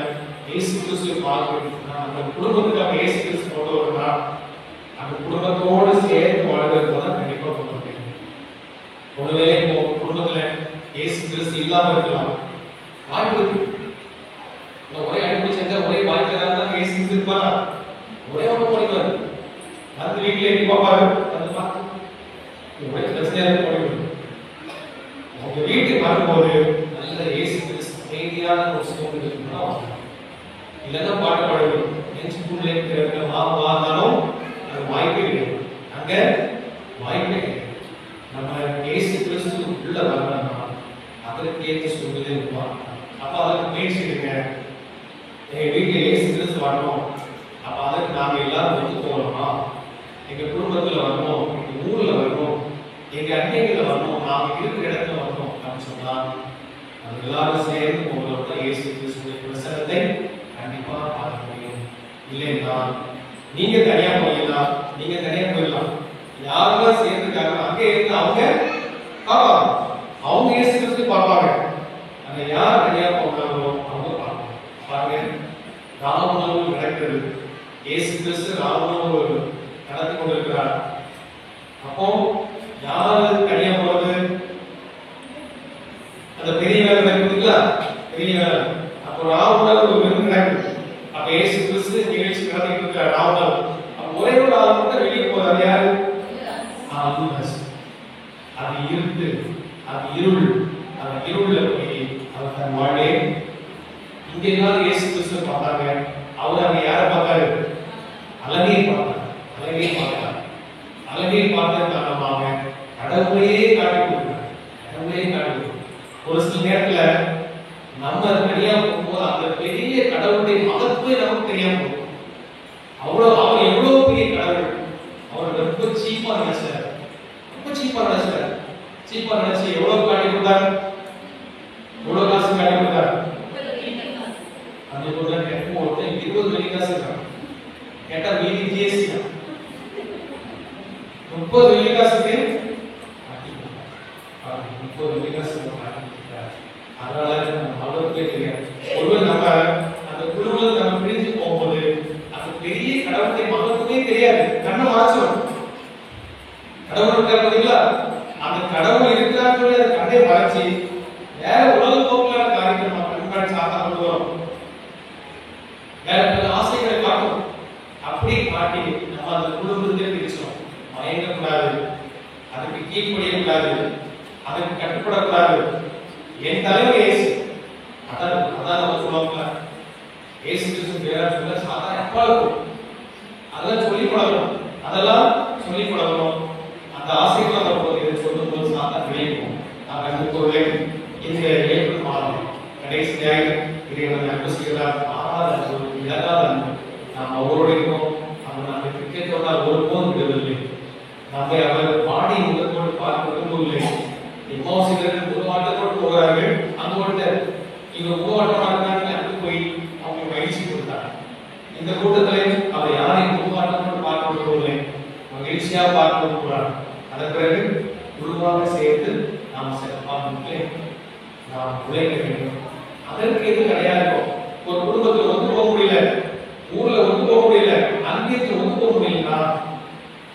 இயேசு கிறிஸ்துவை பார்க்கணும்னு சொன்னா நம்ம குடும்பத்துக்கு நம்ம இயேசு கிறிஸ்து கொண்டு வரணும்னா அந்த குடும்பத்தோடு சேர்ந்து வாழ்கிறது தான் கண்டிப்பா கொண்டு வரணும். ஒருவேளை குடும்பத்துல இல்லாம இருக்கலாம். வாய்ப்பு இருக்கு. ஒரே அடிப்படை செஞ்சா ஒரே வாழ்க்கையாக தான் ஏசி இருப்பாரா? ஒரே ஒரு போயிடுவாரு. அந்த வீட்டில் எப்படி பார்ப்பாரு? அது பார்த்து ஒரே பிரச்சனையாக போயிடுவாரு. உங்க வீட்டுக்கு வரும்போது நல்ல ஏசி அமைதியான ஒரு சூழ்நிலை இருக்கணும். இல்லைன்னா பாட்டு பாடுவது நெஞ்சுக்குள்ளே இருக்கிற வாந்தாலும் அது வாய்ப்பே கிடையாது. அங்க வாய்ப்பே கிடையாது. நம்ம ஏசி கிறிஸ்து உள்ள வரணும்னா அதற்கு ஏற்ற சூழ்நிலை இருப்பான். அப்ப அதற்கு முயற்சி எடுங்க. எங்க வீட்டில் ஏசி கிறிஸ்து வரணும். அப்ப அதற்கு நாங்க எல்லாரும் ஒத்து போகணுமா? எங்க குடும்பத்துல வரணும், எங்க ஊர்ல வரணும், எங்க அன்னைகளை வரணும், நாம இருக்கிற இடத்துல வரணும் அப்படின்னு சொன்னா அது எல்லாரும் சேர்ந்து உங்களோட இயேசு கிறிஸ்துவின் பிரசன்னத்தை கண்டிப்பா பார்க்க முடியும். இல்லைன்னா நீங்க தனியா போயிடலாம், நீங்க தனியா போயிடலாம். யாரெல்லாம் சேர்ந்துருக்காங்க அங்கே இருந்து அவங்க பார்ப்பாங்க, அவங்க இயேசு கிறிஸ்து பார்ப்பாங்க. அங்க யார் தனியா போகிறாங்களோ அவங்க பார்ப்பாங்க. பாருங்க, ராமநவமி நடக்கிறது. இயேசு கிறிஸ்து ராமநவமி நடத்தி கொண்டிருக்கிறார். அப்போ யாரு தனியா போறது? அந்த பெரிய வேலை நடக்குதுங்களா? பெரிய வேலை. அப்போ ராமநாள் ஒரு விருந்து நடக்குது. அப்ப இயேசு கிறிஸ்து நிகழ்ச்சி நடத்திட்டு இருக்கிறார் ராமநாள். அப்ப ஒரே ஒரு ஆள் மட்டும் வெளியே போறாரு. யாரு? அது இருட்டு, அது இருள். அந்த இருள்ல போய் அவர் தன் வாழ்வே இங்க எல்லாரும் இயேசு கிறிஸ்துவை பார்த்தாங்க. அவர் அங்க யாரை பார்த்தாரு? அழகை பார்த்தார். அழகை பார்த்தார். அழகை பார்த்தது காரணமாக கடவுளையே காட்டி கொடுக்கிறார். கடவுளையே காட்டி கொடுக்கிறார். ஒரு சில நேரத்துல நம்ம தனியா போகும்போது அந்த பெரிய கடவுளுடைய மகத்துவம் நமக்கு தெரியாம போகும். அவ்வளவு அவர் எவ்வளவு பெரிய கடவுள். அவர் ரொம்ப சீப்பா நினைச்சார். ரொம்ப சீப்பா நினைச்சார். சீப்பா நினைச்சு எவ்வளவு காட்டி கொடுத்தார்? எவ்வளவு காசு காட்டி கொடுத்தார்? அந்த பொருள் எப்போ 20 வெள்ளி காசு இருக்காங்க. கேட்டா மீதி ஜிஎஸ்டி 30 வெள்ளி காசுக்கு 30 வெள்ளி காசு. அதனால அவருக்கே தெரியாது. ஒருவேளை நம்ம அந்த குழுவில் நம்ம பிரிஞ்சு போகும்போது அந்த பெரிய கடவுளுடைய மகத்துவமே தெரியாது. கண்ணை மறைச்சிடும். கடவுள் இருக்காரு பார்த்தீங்களா? அந்த கடவுள் இருக்கிறான்னு சொல்லி அந்த கண்ணை மறைச்சி வேற உலக போக்குலான காரியத்தை நம்ம கண்காணி சாத்தா கொண்டு வரும். வேற பல ஆசைகளை காட்டும். அப்படி காட்டி நம்ம அந்த குடும்பத்தை பிரிச்சோம். மயங்கக்கூடாது, அதுக்கு கீழ்ப்படியக்கூடாது, அதுக்கு கட்டுப்படக்கூடாது. என் தலைவர் இயேசு. அதான் நம்ம சொல்லுவாங்க, இயேசு கிறிஸ்து பேரா சொல்ல சாதாரண அப்பா இருக்கும். அதெல்லாம் சொல்லி பழகணும். அதெல்லாம் சொல்லி பழகணும். அந்த ஆசைகளை நம்ம சொல்லும்போது சாதாரண விளையும். அன்புக்குள்ளே இந்த ஏப்ரல் மாதம் கடைசி ஞாயிறு இறைவன் அன்பு செய்கிறார். ஆறாத அன்பு, இழக்காத அன்பு. நாம் அவரோடு இருக்கோம். அவர் நம்ம கிரிக்கெட்டோட ஒருபோதும் விடுவதில்லை. நம்மை அவர் பாடி முகத்தோடு பார்க்க விரும்பவில்லை. எம்மாசிலர்கள் முகவாட்டத்தோடு போகிறார்கள். அங்கு ஒருத்தர் இவங்க முகவாட்டமா இருக்காங்க. அங்கு போய் அவங்க மகிழ்ச்சி கொடுத்தாங்க. இந்த கூட்டத்திலே அவர் யாரையும் முகவாட்டத்தோடு பார்க்க விரும்பவில்லை, மகிழ்ச்சியா பார்க்க விரும்புகிறார். அதன் பிறகு குழுவாக சேர்த்து நாம் சிறப்பாக நாம் உழைக்க வேண்டும். அதற்கு எது கிடையாது. ஒரு குடும்பத்தில் ஒன்று போக முடியல, ஊர்ல ஒன்று போக முடியல, அங்கேயும் ஒன்று போக முடியலன்னா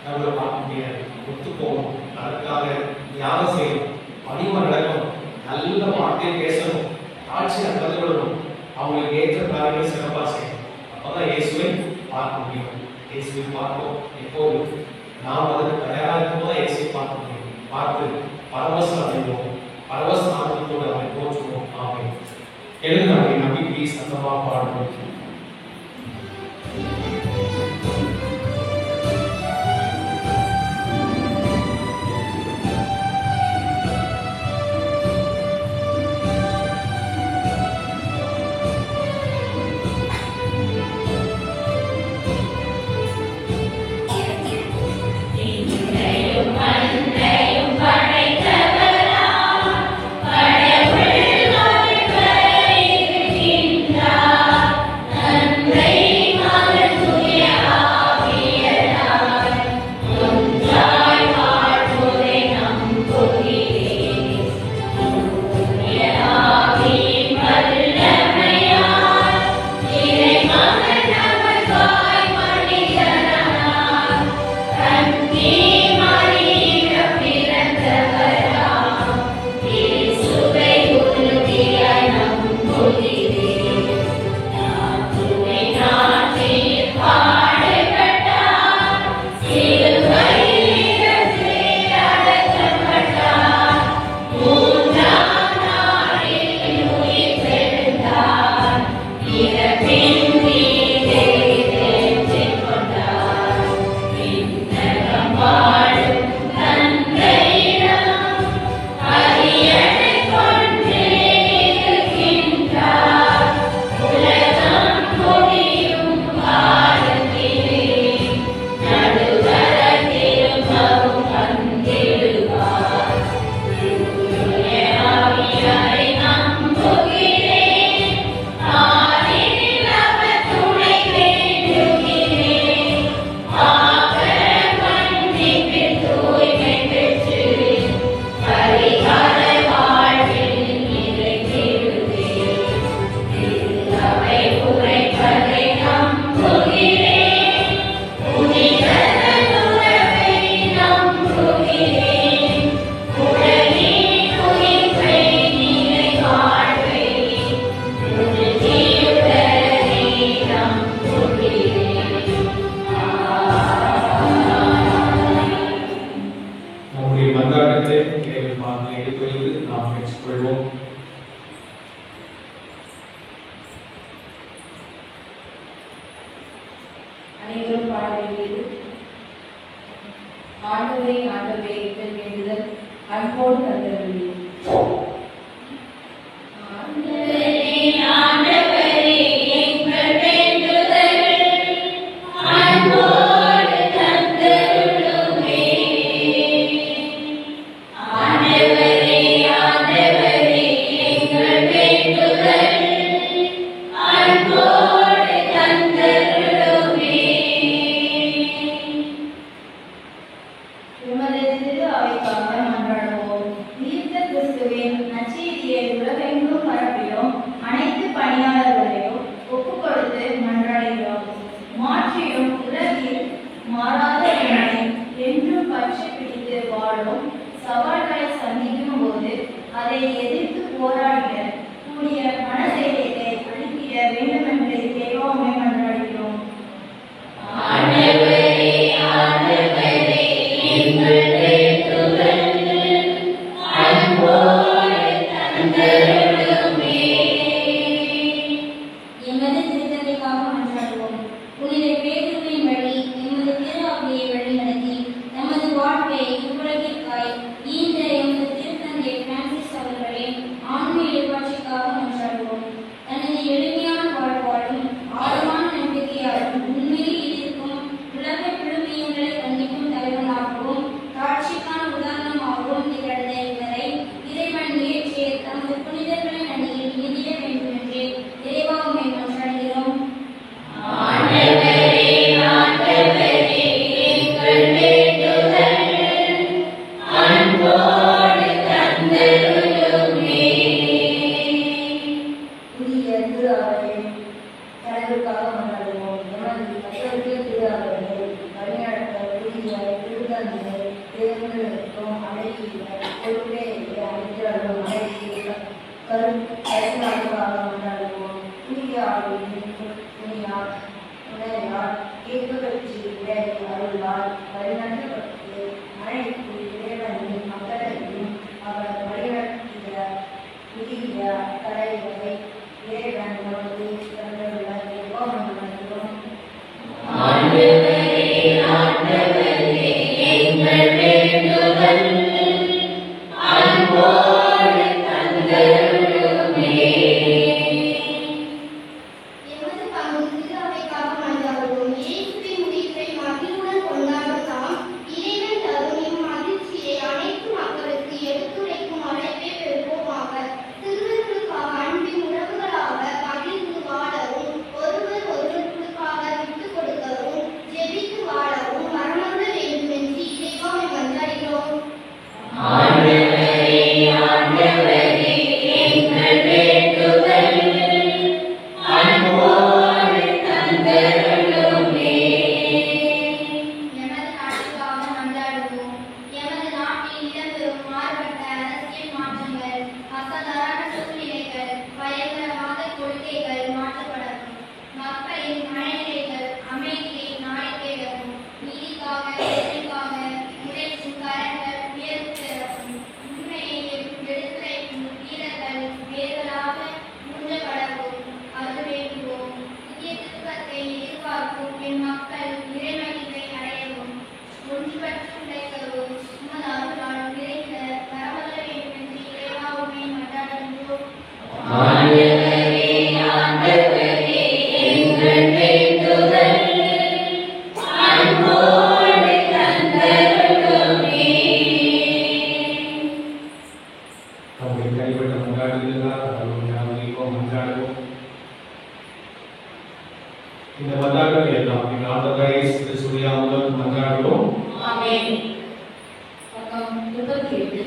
நம்மளை பார்க்க முடியாது. ஒத்து போகணும். அதற்காக தியாகம் செய்யணும், பணிவா நடக்கணும், நல்ல வார்த்தையை பேசணும், காட்சியை கலந்துவிடணும், அவங்களுக்கு ஏற்ற காரியங்களை சிறப்பாக செய்யணும். அப்பதான் இயேசுவை பார்க்க முடியும். இயேசுவை பார்ப்போம். எப்போது நாம் அதற்கு தயாராக இருக்கும்போது இயேசுவை பார்க்க முடியும். பார்த்து பரவசம் அடைவோம். பரவச ஆனந்தத்தோடு அவரை போற்றுவோம். ஆமென். எழுந்து அவரை நம்பிக்கை சத்தமாக பாடுவோம். கடவுள் நம்முடைய மன்றாட்டத்தை இறைவன் பார்த்து எடுத்துக்கொள்வது நாம் பெற்றுக்கொள்வோம். அனைவரும் பாட வேண்டியது ஆண்டவரே ஆண்டவரே எங்கள் வேண்டுதல் அன்போடு தந்தருளி. சவால்களை சந்திக்கும் போது அதை எதிர்த்து போராடிட கூடிய மனதைரியத்தை அளித்திட வேண்டுமென்று தேவாமை மன்றாடுகிறோம். எமது திருத்தந்தைக்காக மன்றாடுவோம். புனித பேதுருவின் வழி எமது திரு அவையை வழி நடத்தி நமது வாழ்வை இவ்வுலகிற்காய் ஈந்த எமது திருத்தந்தை பிரான்சிஸ் அவர்களின் ஆன்மீக எழுப்பாட்சிக்காக மன்றாடுவோம். தனது எளிமையான வாழ்வாலும் ஆழமான நம்பிக்கையாலும் உண்மையில் இருக்கும் உலக விழுமியங்களை கண்டிக்கும் தலைவனாகவும் காட்சிக்கான உதாரணமாகவும் திகழ்ந்த இவரை இறைவன் ஏற்றிய தமது புனிதர்களின் அணியில் நிதிய வேண்டும் என்று இறைவாமை மன்றாடுகிறோம். புதிய திரு அவையை தலைவருக்காக மன்றாடுவோம். எமது மற்றவர்கள் திரு அவையை வழிநடத்த புதிய திருத்தந்தை தேர்ந்தெடுக்கும் அழைக்கிற பொறுப்பே அழைக்கிறார்கள் அழைக்கிற கருத்துக்காக மன்றாடுவோம். புதிய ஆளுநர் துணியார் துணையார் ஏகபட்சி இறை அருளால் வழிநடத்தப்பட்டு அனைத்து இறைவனின் மக்களையும் அவர் வழிநடத்துகிற புதிய தலைவரை இறைவன் நமக்கு தந்துள்ள தேவாமன்றம். எமது பங்கு திரு அவைக்காக மன்றாடுவோம். இயேசுவின் உயிர்ப்பை மகிழ்வுடன் கொண்டாடும் நாம் இறைவன் தரும் இம்மகிழ்ச்சியை அனைத்து மக்களுக்கு எடுத்துரைக்கும் அழைப்பை பெறுவோமாக. திருவருளுக்காக அன்பின் உறவுகளாக மகிழ்ந்து வாழவும் ஒருவர் ஒருவருக்காக விட்டுக் கொடுக்கவும் ஜெபித்து வாழவும் மரணமுற வேண்டும் என்று இறைவாமை மன்றாடுகிறோம். எமது நாட்டுக்காக மன்றாடுவோம். எமது நாட்டில் இடம்பெறும் மாறுபட்ட அரசியல் மாற்றங்கள், அசாதாரண சூழ்நிலைகள், பயங்கரவாத கொள்கைகள் மாற்றப்படவும், மக்களின் மனநிலைகள் அமைதியை நாடி தேடவும், நீதிக்காக வெற்றிக்காக உழைக்கும் கரங்கள் உயர்வு பெறவும், உண்மையை எடுத்துரைக்கும் வீரர்கள் வேர்களாக ஊன்றப்படவும் அது வேண்டுவோம். புதிய திருப்பத்தை எதிர்பார்க்கும் என் மக்கள் இறைமகிழ்வை அடையவும் ஒன்றுபட்டு உழைக்கவும் உமது அருளால் நிறைந்த வரவர வேண்டும் என்று இறைவாவுமை மன்றாடுகின்றோம். நம்முடைய கைப்பட்ட மன்றாடுகிறார் அவர்களுக்கும் மன்றாடுவோம். இந்த மன்றாடுகள் எல்லாம் எங்கள் ஆண்டவராகிய இயேசு கிறிஸ்துவின் நாமத்தில் மன்றாடுவோம். பக்கம் 28.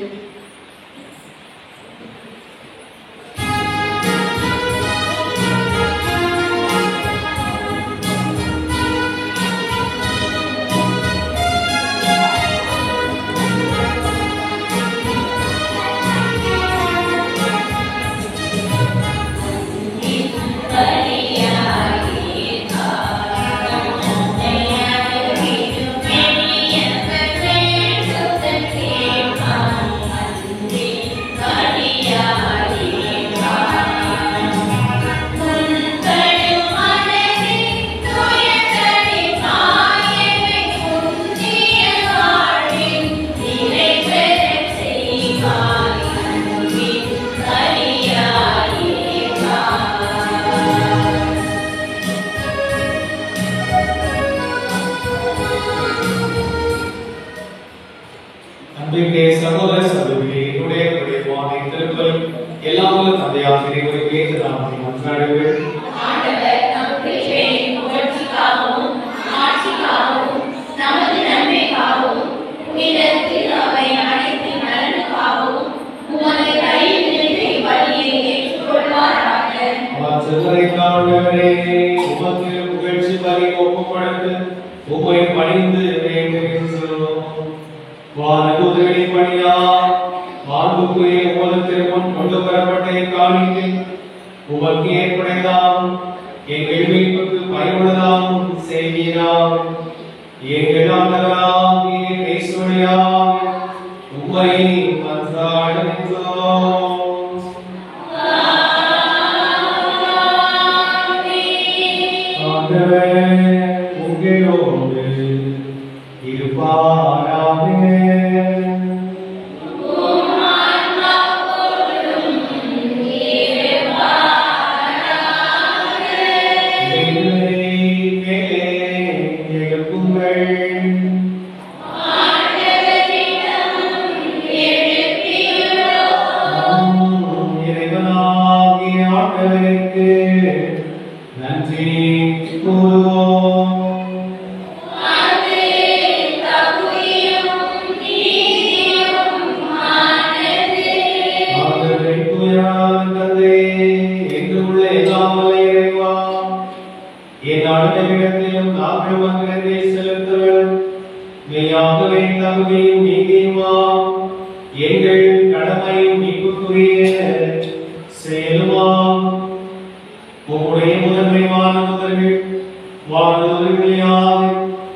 Maria, சகோதர சகோதரிகளே, என்னுடைய வார்த்தை திருக்குறள் எல்லாம் வல்ல தந்தையாகிய இறைவனுக்கு ஏற்ற நாமத்தை மன்றாடுங்கள். ஆண்டவர் நமக்கு செய்யும் புகழ்ச்சிக்காகவும் ஆட்சிக்காகவும் நமது நன்மைக்காகவும் புனித திருவை அனைத்து நலனுக்காகவும் உமது கையிலிருந்து வழியை ஏற்றுக்கொள்வாராக. அவர் செல்வரைக்காண்டவரே, உமக்கு புகழ்ச்சி பலி ஒப்புக்கொடுத்து உம்மை பணிந்து வேண்டுகின்றோம். வானதூதர்களின் பணியால் மாண்புக்குரிய உமது திருமுன் கொண்டு வரப்பட்ட இக்காணிக்கை உமக்கு ஏற்புடையதாம் எங்கள் மீட்புக்கு பயனுள்ளதாம் செய்வீராம். எங்கள் ஆண்டவராகிய கிறிஸ்து வழியாக உம்மை மன்றாடுகின்றோம். ஆண்டவர் உங்களோடு இருப்பாராக. எங்கள் கடமையும் மீட்புக்குரிய செயலுமாம். உம்முடைய முதன்மையான முதல்கள் வாழ்வதற்காக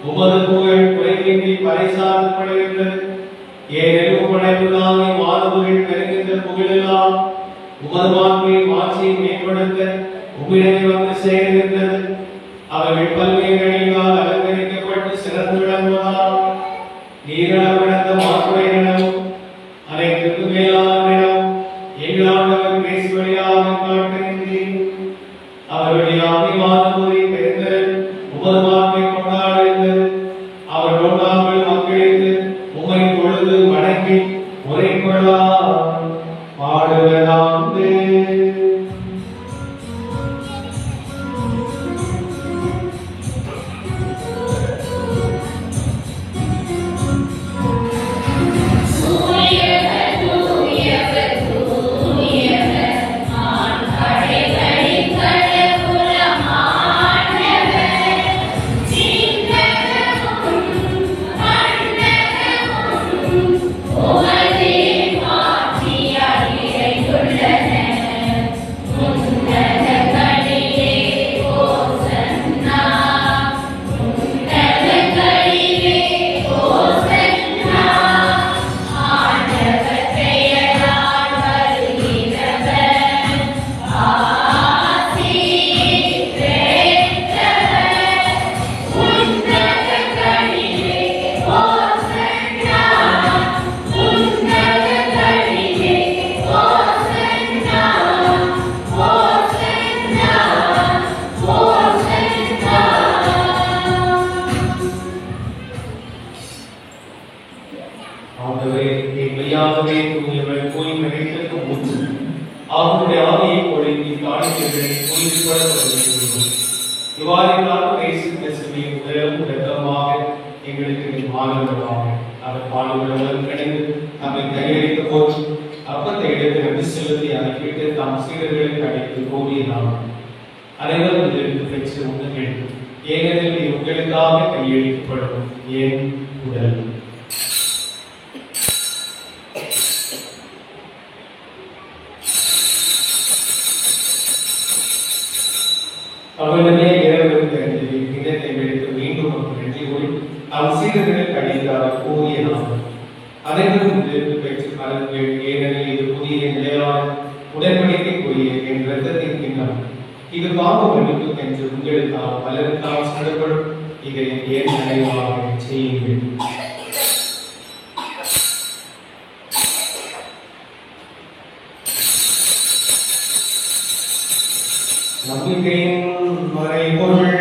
உமது புகழ் குறைவின்றி பறைசாற்றப்படுகின்றது. ஏனெனில் படைப்புதானே வாழ்வதில் பெறுகின்ற புகழெல்லாம் உமது வாழ்க்கையை மாற்றி மேம்படுத்த உம்மிடமே வந்து சேர்கின்றது. அவர்கள் பல்வேறு அணிகளால் அலங்கரிக்கப்பட்டு சிறந்து விளங்குவதால் நீரிடமிழந்த மாற்றுடையிடம் அனைத்துக்கு மேலானிடம் எங்கள் ஆண்டவர் கிறிஸ்து வழியாக காட்டுகின்றேன். அவருடைய அபிமானத்தை பெருந்தல் உமது வாழ்க்கை கொண்டாடுகின்றது. அவர்களோடு நாங்கள் மக்களுக்கு உம்மை பொழுது வணங்கி முறை கொள்ளா பாடுவதாந்து. ஏனெனில் உங்களுக்காக கையளிக்கப்படும் என் உடல். அவர்களே இறைவனுக்கு இடத்தை எடுத்து மீண்டும் நன்றி கூறி சீடர்கள் கடிதாக கூறிய நாம் அனைவரும் பெற்று பலன்கள். ஏனெனில் இது புதிய நிலையான உடன்படிக்கைக்குரிய என் இரத்தத்தின் கிண்ணம். இது பாவ மன்னிப்பு என்று உங்களுக்காக பலருக்காக சொல்லப்படும். இதை ஏன் நினைவாக செய்யுங்கள். நம்பிக்கையின் மறைபொருள்.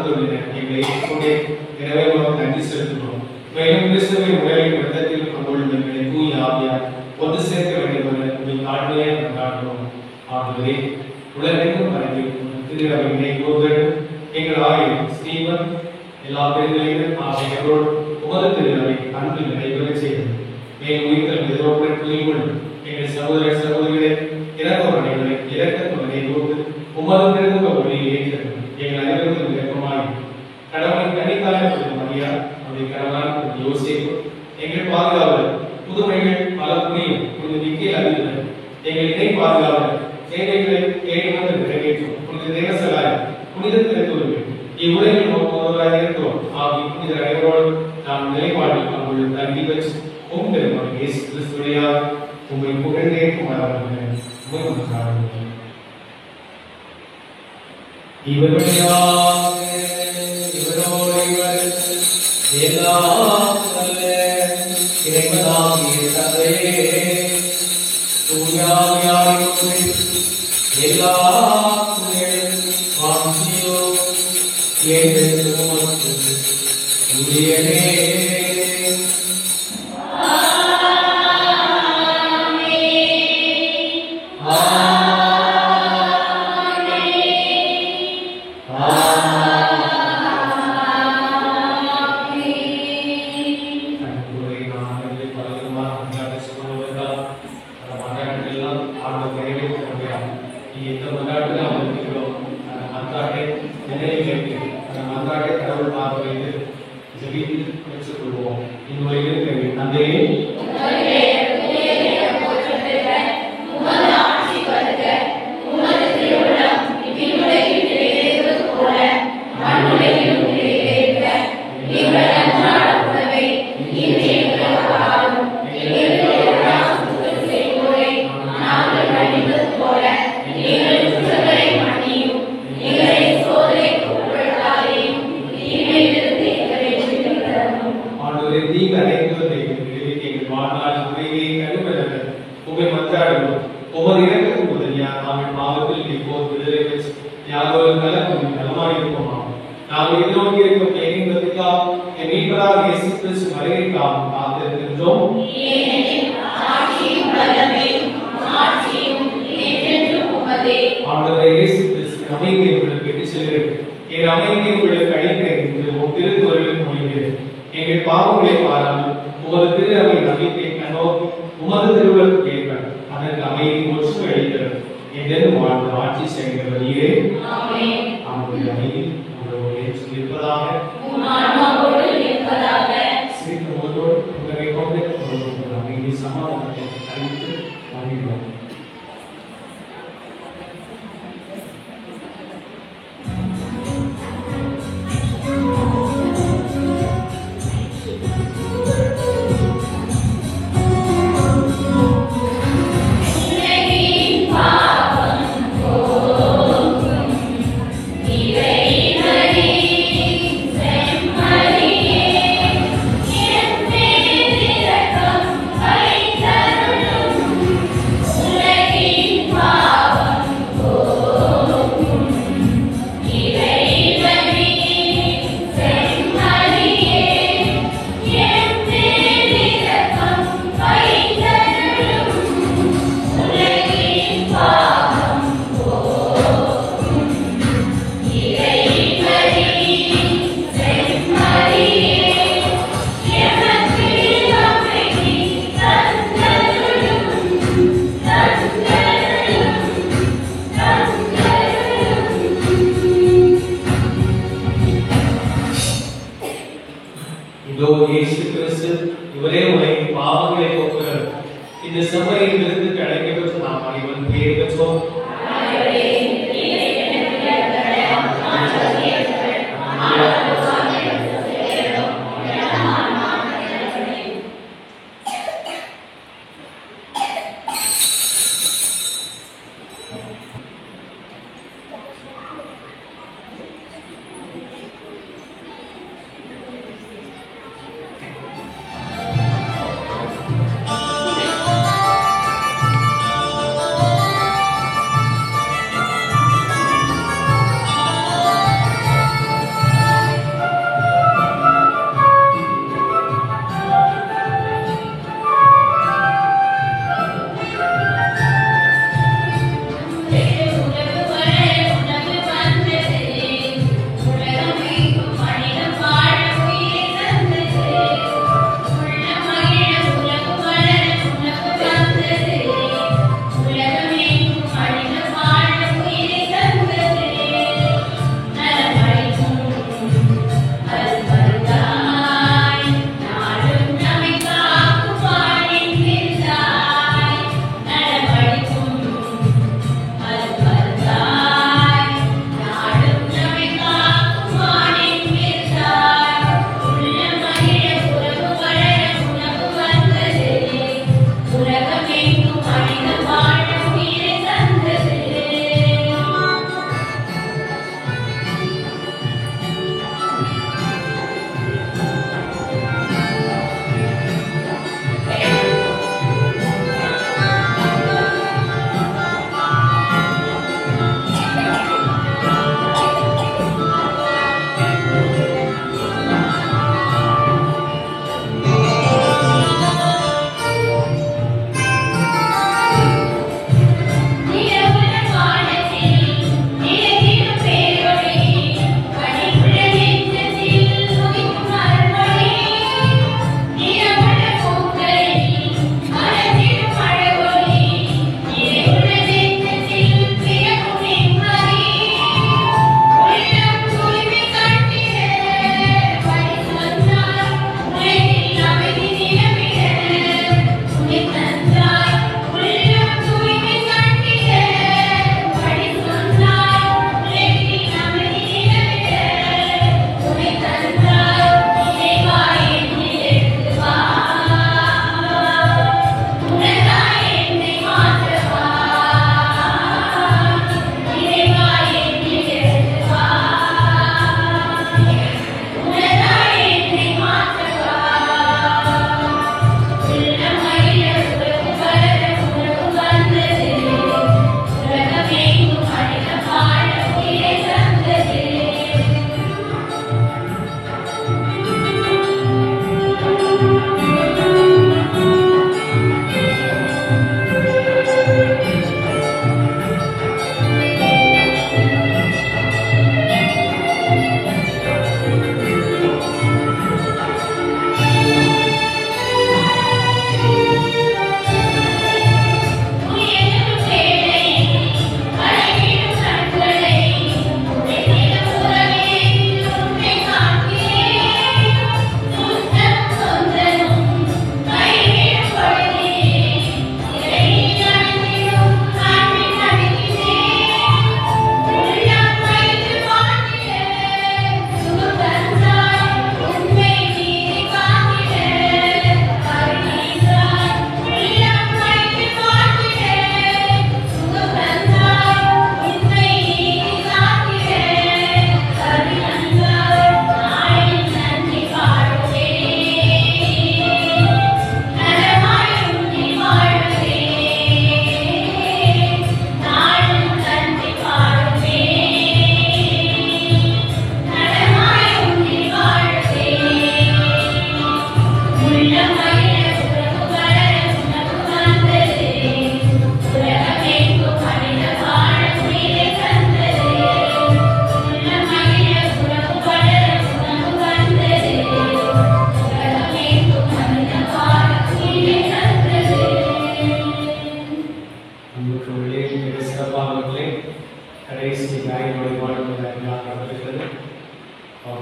கொடுத்துள்ளனர். எங்களை ஏற்றுக்கொண்டே எனவே உமக்கு நன்றி செலுத்துகிறோம். மேலும் கிறிஸ்துவை உடலின் இரத்தத்தில் கொண்டுள்ள எங்களை தூய ஆவியார் ஒன்று சேர்க்க வேண்டும் என உங்கள் தாழ்மையை கொண்டாடுகிறோம். ஆகவே உலகெங்கும் பரவி திரு அவையினை வேண்டும். எங்கள் ஆயுள் ஸ்டீவன் எல்லா பெண்களையும் ஆகியோரோடு உமது திரு அவை அன்பில் நடைபெறச் செய்தது. மேலும் உயிர்கள் எதிரோப்புடன் துணிவுள் எங்கள் சகோதர சகோதரிகளை இறக்கவர்களை இறக்கத்துடனே நோக்கு உமது திருமுக ஒளியை ஏற்றது. எங்கள் அனைவருக்கும் விருப்பமாய் கடவுளின் கனிக்காலம் மரியா அவருடைய கணவன் யோசேப்பு எங்கள் பாதுகாவலர் புதுமைகள் பல புரியும் புனித மிக்கேல் அறிவுடன் எங்கள் இணை பாதுகாவலர் தேவைகளை தேடி வந்து நிறைவேற்றும் புனித தேவசகாய் புனித திருத்துவர்கள் இவ்வுலகில் ஒவ்வொருவராக இருக்கிறோம். ஆகிய புனித அனைவரோடு நாம் நிலைப்பாட்டில் அங்குள்ள தங்கி வச்சு பெருமாள் இயேசு கிறிஸ்துவையால் உங்களை புகழ்ந்தே குமாரர்கள் இவர்களாக இவரோடு இவர் எல்லாம் அல்ல இறைவனாகிய தந்தையே தூயாவியாரின் எல்லா வாஞ்சியோ ஏற்று உமக்கு உரியனே. எங்கள் பாவங்களை பாராமல் உமது திரு அவை நம்பிக்கை கண்டோ உமது திருவுளத்துக்கு ஏற்ப அதற்கு அமைதி ஒற்றுமை அளிக்கிறது என்றும் வாழ்ந்து ஆட்சி செய்கிறவர் நீரே. அவருடைய அமைதி உங்களோடு இருப்பதாக சிரிப்பதோடு உங்களை கொண்டு அமைதி சமாதானத்தை அறிவித்து மகிழ்வோம்.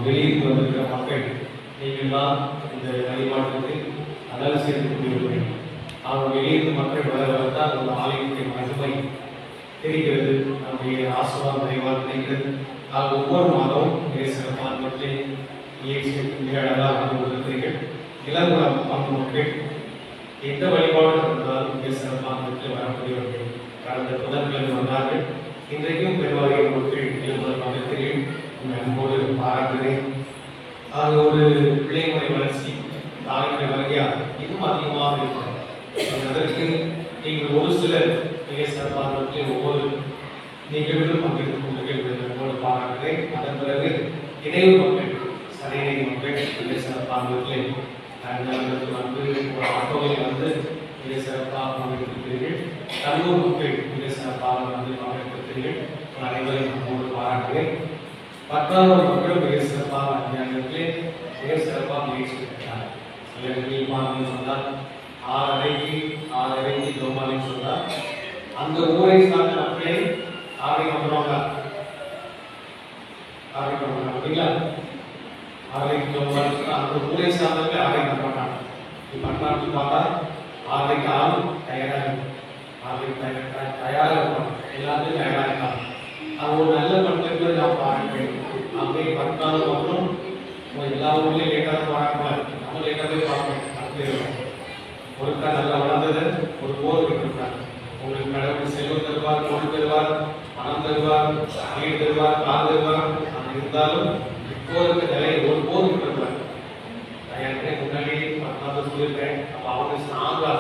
வெளியிட்டு வந்திருக்கிற மக்கள் நீங்கள் தான் இந்த வழிபாட்டுக்கு அனல் செய்து கொண்டிருக்கிறீர்கள். அவங்க வெளியிட்டு மக்கள் வளர்வதால் அந்த ஆலயத்தின் மகிமை தெரிகிறது, நம்முடைய ஆசீர்வாதம் நிறைவாக கிடைக்கிறது. ஒவ்வொரு மாதமும் சிறப்பான மக்கள் நிகழ்ச்சியாக கொண்டிருக்கிறீர்கள். இளங்குளம் பங்கு மக்கள் எந்த வழிபாடு இருந்தாலும் மிக சிறப்பான மக்கள் வரக்கூடியவர்கள். கடந்த புதன்கிழமை வந்தார்கள். இன்றைக்கும் பெருவாரியின் மக்கள் இளங்குளம் பங்கத்தில் அன்போடு பாராட்டுகிறேன். ஒரு பிள்ளைமுறை வளர்ச்சி தாய்மை வகையாக இன்னும் அதிகமாக இருக்கிறது. அதற்கு நீங்கள் ஒரு சிலர் மிக சிறப்பான ஒவ்வொரு நிகழ்வுகளும் பங்கேற்றுக் கொண்டு பாராட்டுகிறேன். அதன் பிறகு இணைவு மக்கள் சரையை மக்கள் மிக சிறப்பான வந்து ஒரு ஆட்டோவில் வந்து மிக சிறப்பாக பங்கேற்றிருக்கிறீர்கள். கல்லூர் மக்கள் மிக சிறப்பாக வந்து பங்கேற்றிருக்கிறீர்கள். அனைவரையும் நம்மோடு பாராட்டுகிறேன். 10வது மக்கள் மிக சிறப்பாக அஞ்ஞானத்திலே மிக சிறப்பாக முயற்சி இருக்கிறார். சிலர் சொன்னால் 6:30 ஜோமாலின்னு சொன்னால் அந்த ஊரை சார்ந்த மக்களே 6 வந்துடுவாங்க. 6 அப்படிங்களா? 6 ஜோமாலி அந்த ஊரை சார்ந்தவங்க 6 வர மாட்டாங்க. பன்னாட்டு பார்த்தா 6 ஆளும் தயாராக இருக்கும். 6 தயாராக இருப்பாங்க. எல்லாத்தையும் தயாராக இருக்காங்க. அது ஒரு நல்ல பண்புகளை நாம் பார்க்க வேண்டும். அப்படியே 10வது அப்புறம் எல்லா ஊர்லேயும் லேட்டாக பார்க்கக்கூடாது. நம்ம லேட்டாகவே பார்க்கணும். ஒருக்கா நல்லா வளர்ந்தது ஒரு போர் விட்டுருக்காங்க. உங்களுக்கு கடவுள் செல்வம் தருவார், பொருள் தருவார், பணம் தருவார், வீடு தருவார், கார் தருவார். அது இருந்தாலும் இப்போ இருக்க நிலை ஒரு போர் விட்டுருக்காங்க. எனக்கு முன்னாடி 10வது சொல்லியிருக்கேன். அப்போ அவங்க ஸ்ட்ராங்கா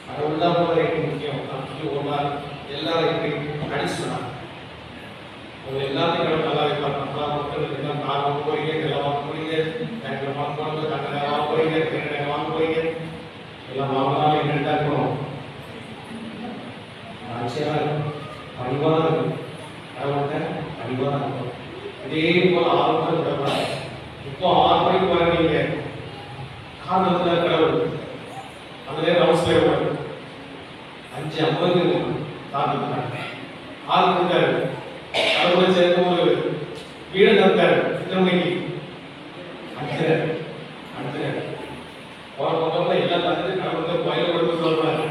கடவுள் தான் போல எனக்கு முக்கியம் அப்படின்னு ஓடார் எல்லாரும் எப்படி அடிச்சு சொன்னாங்க. எல்லாத்தையும் கடவுள் நல்லா வைப்பார். மக்கள் எல்லாம் கார் வாங்க போறீங்க, எல்லாம் வாங்க போறீங்க, பேங்க்ல வாங்க போறீங்க, கட்டணம் வாங்க போறீங்க, கிணறு வாங்க போறீங்க, எல்லாம் வாங்கினாலும் என்னென்ன இருக்கணும், ஆட்சியாக இருக்கும், பணிவாக இருக்கும், கடவுள்கிட்ட பணிவாக இருக்கும். இதே போல 6 மணி விடக்கூடாது. இப்போ 6 மணிக்கு வர நீங்க காரணத்துல கடவுள் அதுல ரவுஸ்ல 5:50 காரணத்துக்காக 6 கொடுத்தாரு. கடவுளை சேர்ந்து ஒரு வீடு தந்தாரு. எத்தனை மணிக்கு? 5:30 போற பக்கம்ல எல்லாம் தந்து கடவுள் கோயில கொடுத்து சொல்றாரு.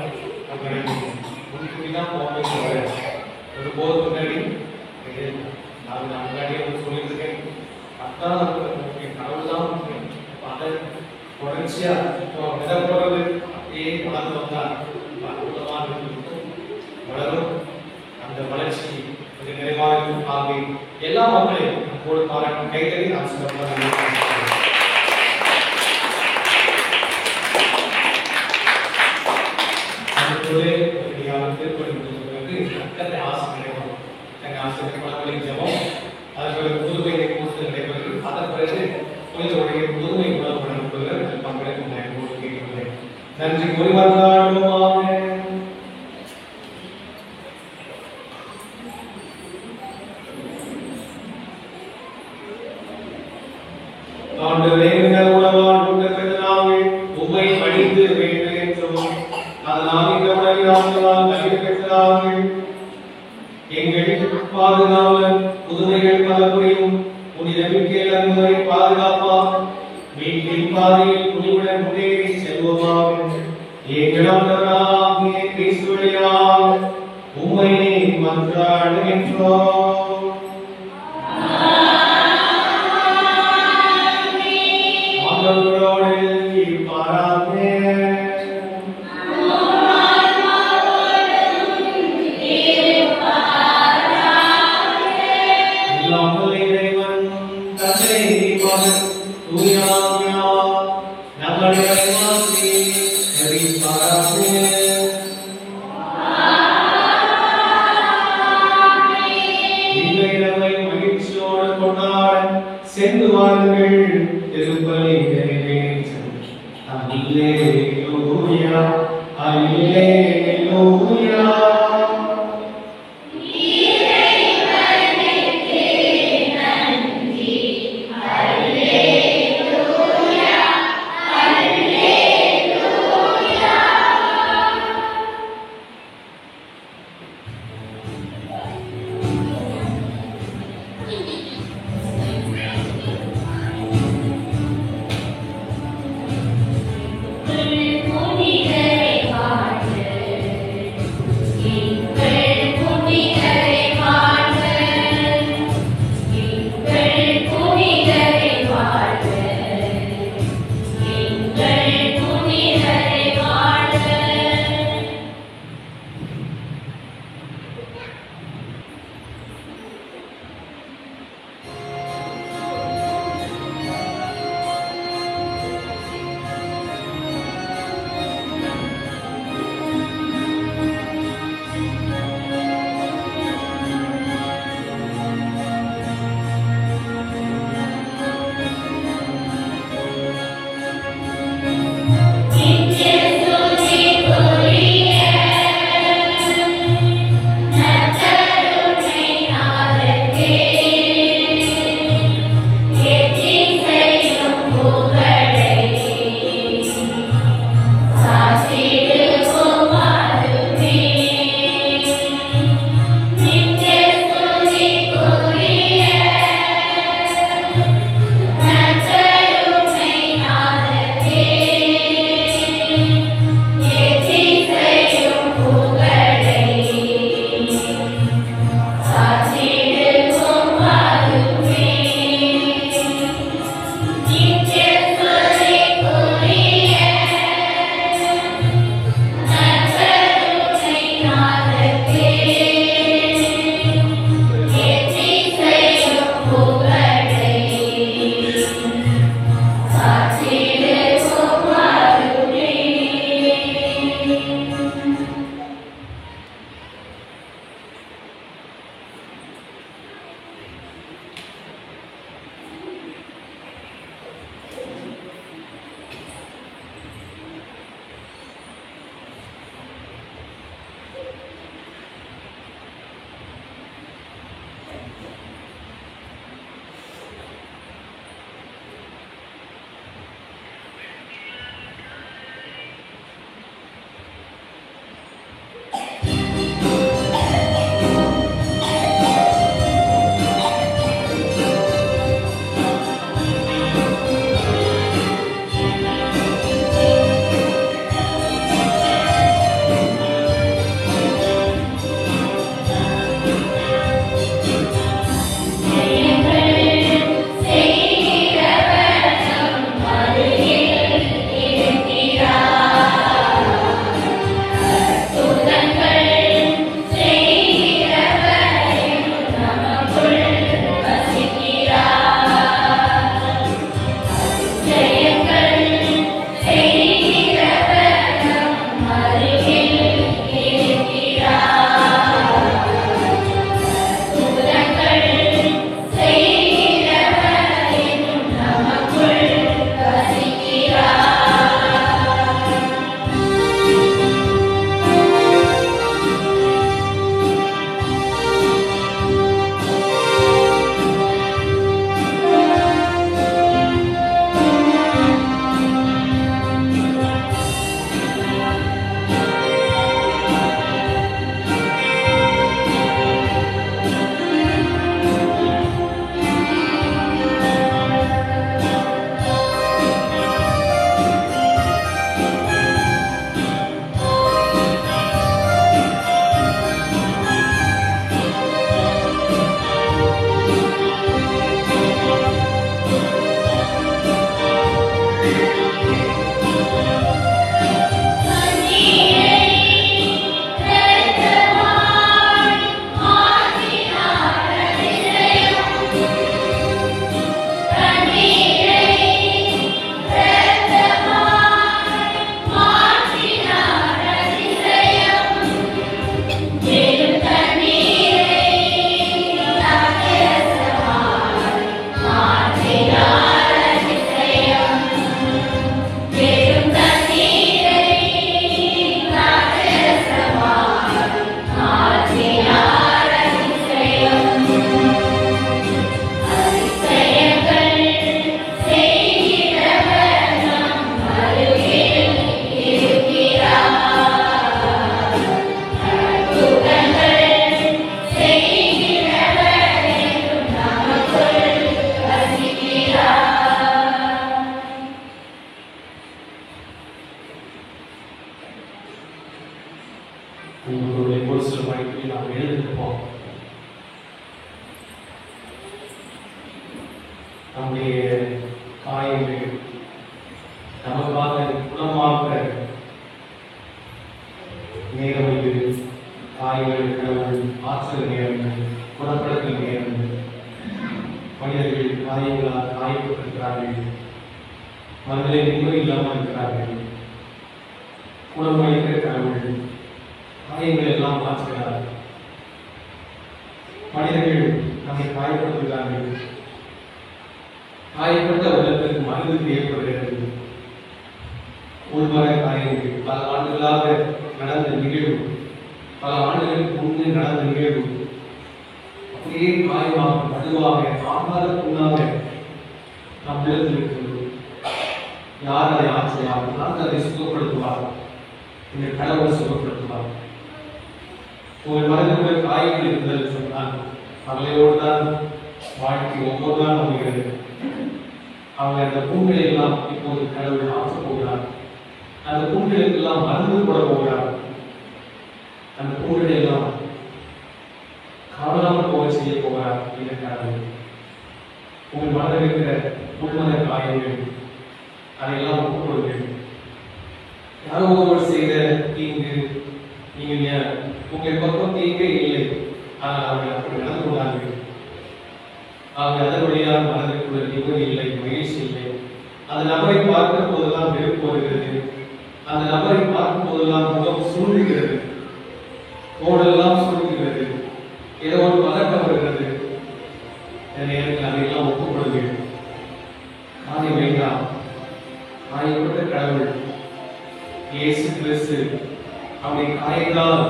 முன்கூட்டி தான் போகணும் சொல்றாரு. ஒரு போது முன்னாடி நான் முன்னாடியே சொல்லிட்டு இருக்கேன். 10வது கடவுள் தான் முக்கியம். அதை தொடர்ச்சியா விதை போடுறது அப்படியே வளர்ந்து வந்தா அற்புதமாக வளரும். அந்த வளர்ச்சி நிறைவாக ஆகி எல்லா மக்களையும் அப்போது பாராட்டும் கைதறி நான் சிறப்பாக திருப்பதி ஆசை கிடைக்கும். எங்கள் ஆசிரியர் குழந்தைகளின் ஜபம் அதற்கு புதுமை கூட்டு நடைபெறும். அதன் பிறகு குழந்தைகளுடைய புதுமை உணவு வழங்குவதில் பங்கெடுக்கும் கேட்கிறேன். நன்றி கூறி வந்தாடுவோமாக. ஆண்டவரே, எங்கள் உணவால் கொண்டிருக்கிறது நாங்கள் உம்மை பணிந்து வேண்டுகின்றோம். அதனால் இந்த உணவை ஆண்டவரால் தகுதி பெற்றார்கள். எங்கள் பாதுகாவலர் புதுமைகள் பல புரியும் புனித மிக்கேல் அன்பரை பாதுகாப்பார். மீட்பின் பாதையில் துணிவுடன் முன்னேறி செல்வோமாக. எங்கள் ஆண்டவராகிய கிறிஸ்து வழியாக உம்மை மன்றாடுகின்றோம். சென்று வாருங்கள், திருப்பலி நிறைவேறும். அல்லேலூயா, அல்லேலூயா. நம்முடைய காயங்கள் நமக்காக குணமாக்க நேரம் இது. காயங்கள் கடவுள் ஆற்றல் நேரம், குணப்படுத்தல் நேரம். மனிதர்கள் காயங்களால் காயப்பட்டிருக்கிறார்கள், மனதிலே நிம்மதி இல்லாமல் இருக்கிறார்கள். குணமளிக்கிற கடவுள் காயங்கள் எல்லாம் மாற்றுகிறார். மனிதர்கள் நம்மை காயப்படுத்துகிறார்கள். காயப்பட்ட உலகத்திற்கு மருந்து தேவைப்படுகிறது. உள்மன காயங்கள் பல ஆண்டுகளாக நடந்த நிகழ்வு, பல ஆண்டுகளுக்கு முன்னே நடந்த நிகழ்வு அப்படியே காயமாக வலுவாக ஆகாத புண்ணாக நம் உள்ளத்தில் இருக்கிறது. யார் அதை ஆற்றுவார்? யார் அதை சுகப்படுத்துவார்? இந்த கடவுள் சுகப்படுத்துவார். உங்கள் மனதில் ஒரு காயங்கள் இருந்தது சொன்னால் அவளையோடு தான் வாழ்க்கை ஒவ்வொரு நாள் அமைகிறது. அவங்க அந்த புண்களை எல்லாம் இப்போது கடவுள் ஆற்றப் போகிறார். அந்த புண்களுக்கெல்லாம் மருந்து போட போகிறார். அந்த புண்களை எல்லாம் காணாமல் போக செய்ய போகிறார். இந்த கடவுள் உங்கள் மனதில் இருக்கிற உள்மன காயங்கள் அதையெல்லாம் ஒப்புக்கொள்ளுங்கள். யாரோ ஒருவர் செய்த தீங்கு, நீங்கள் உங்கள் பக்கம் தீங்கே இல்லை, ஆனால் அவர்கள் அப்படி நடந்து கொண்டார்கள். அவங்க அதன் வழியாக மனதிற்குள்ள நிம்மதி இல்லை, மகிழ்ச்சி இல்லை. அந்த நபரை பார்க்கிற போதெல்லாம் வெறுப்பு வருகிறது. அந்த நபரை பார்க்கும் போதெல்லாம் முகம் சுருங்குகிறது, தோடெல்லாம் சுருங்குகிறது, ஏதோ ஒரு பதட்டம் வருகிறது. நேரத்தில் அதையெல்லாம் ஒப்புக்கொள்ளுங்கள். காயம் வேண்டாம். காயப்பட்ட கடவுள் இயேசு கிறிஸ்து அவருடைய காயங்களால்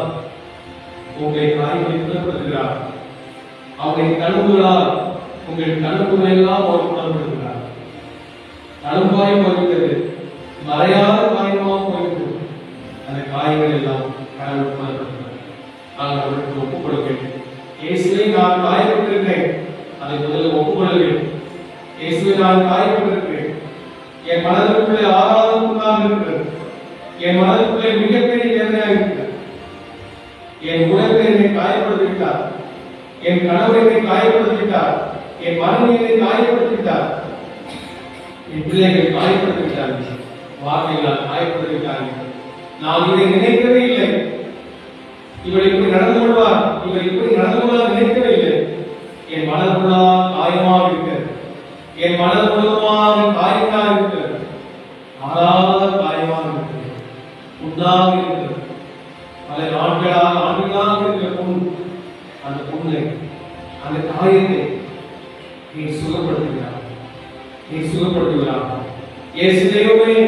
உங்களை காயங்களை குணப்படுத்துகிறார். அவருடைய தழும்புகளால் உங்கள் தழும்புகளை எல்லாம் அவர் குணப்படுத்துகிறார். தழும்பாயம் போய்விட்டது, மறையாத காயமாக போய்விட்டது. அந்த காயங்கள் எல்லாம் கடவுள் குணப்படுத்துகிறார். நாங்கள் அவருக்கு ஒப்புக்கொள்கிறேன். இயேசுவை நான் காயப்பட்டிருக்கிறேன், அதை முதல்ல ஒப்புக்கொள்கிறேன். இயேசுவை நான் காயப்பட்டிருக்கிறேன். என் மனதிற்குள்ளே ஆறாத புண்ணாக இருக்கிறது. என் மனதிற்குள்ளே மிகப்பெரிய வேதனையாக இருக்கிறது. என் உறவை என்னை காயப்படுத்திவிட்டார். என் கணவரை என்னை காயப்படுத்திவிட்டார். என் மனைவி என்னை காயப்படுத்திவிட்டார். என் பிள்ளைகளை காயப்படுத்திவிட்டார்கள். வார்த்தைகளால் காயப்படுத்திவிட்டார்கள். நான் இதை நினைக்கவே இல்லை. இவர் இப்படி நடந்து கொள்வார், இவர் இப்படி நடந்து கொள்ள நினைக்கவே இல்லை. என் மனதுள்ளால் காயமாக இருக்கிறது. என் மனது முழுவதுமாக காயமாக இருக்கிறது. ஆறாத காயமாக இருக்கிறது, புண்ணாக இருக்கிறது. பல ஆண்டுகளாக இருக்கிற புண், அந்த புண்ணை, அந்த காயத்தை நீ சுகப்படுத்துகிறார். நீ சுகப்படுத்துகிறார். இயேசு தெய்வமே,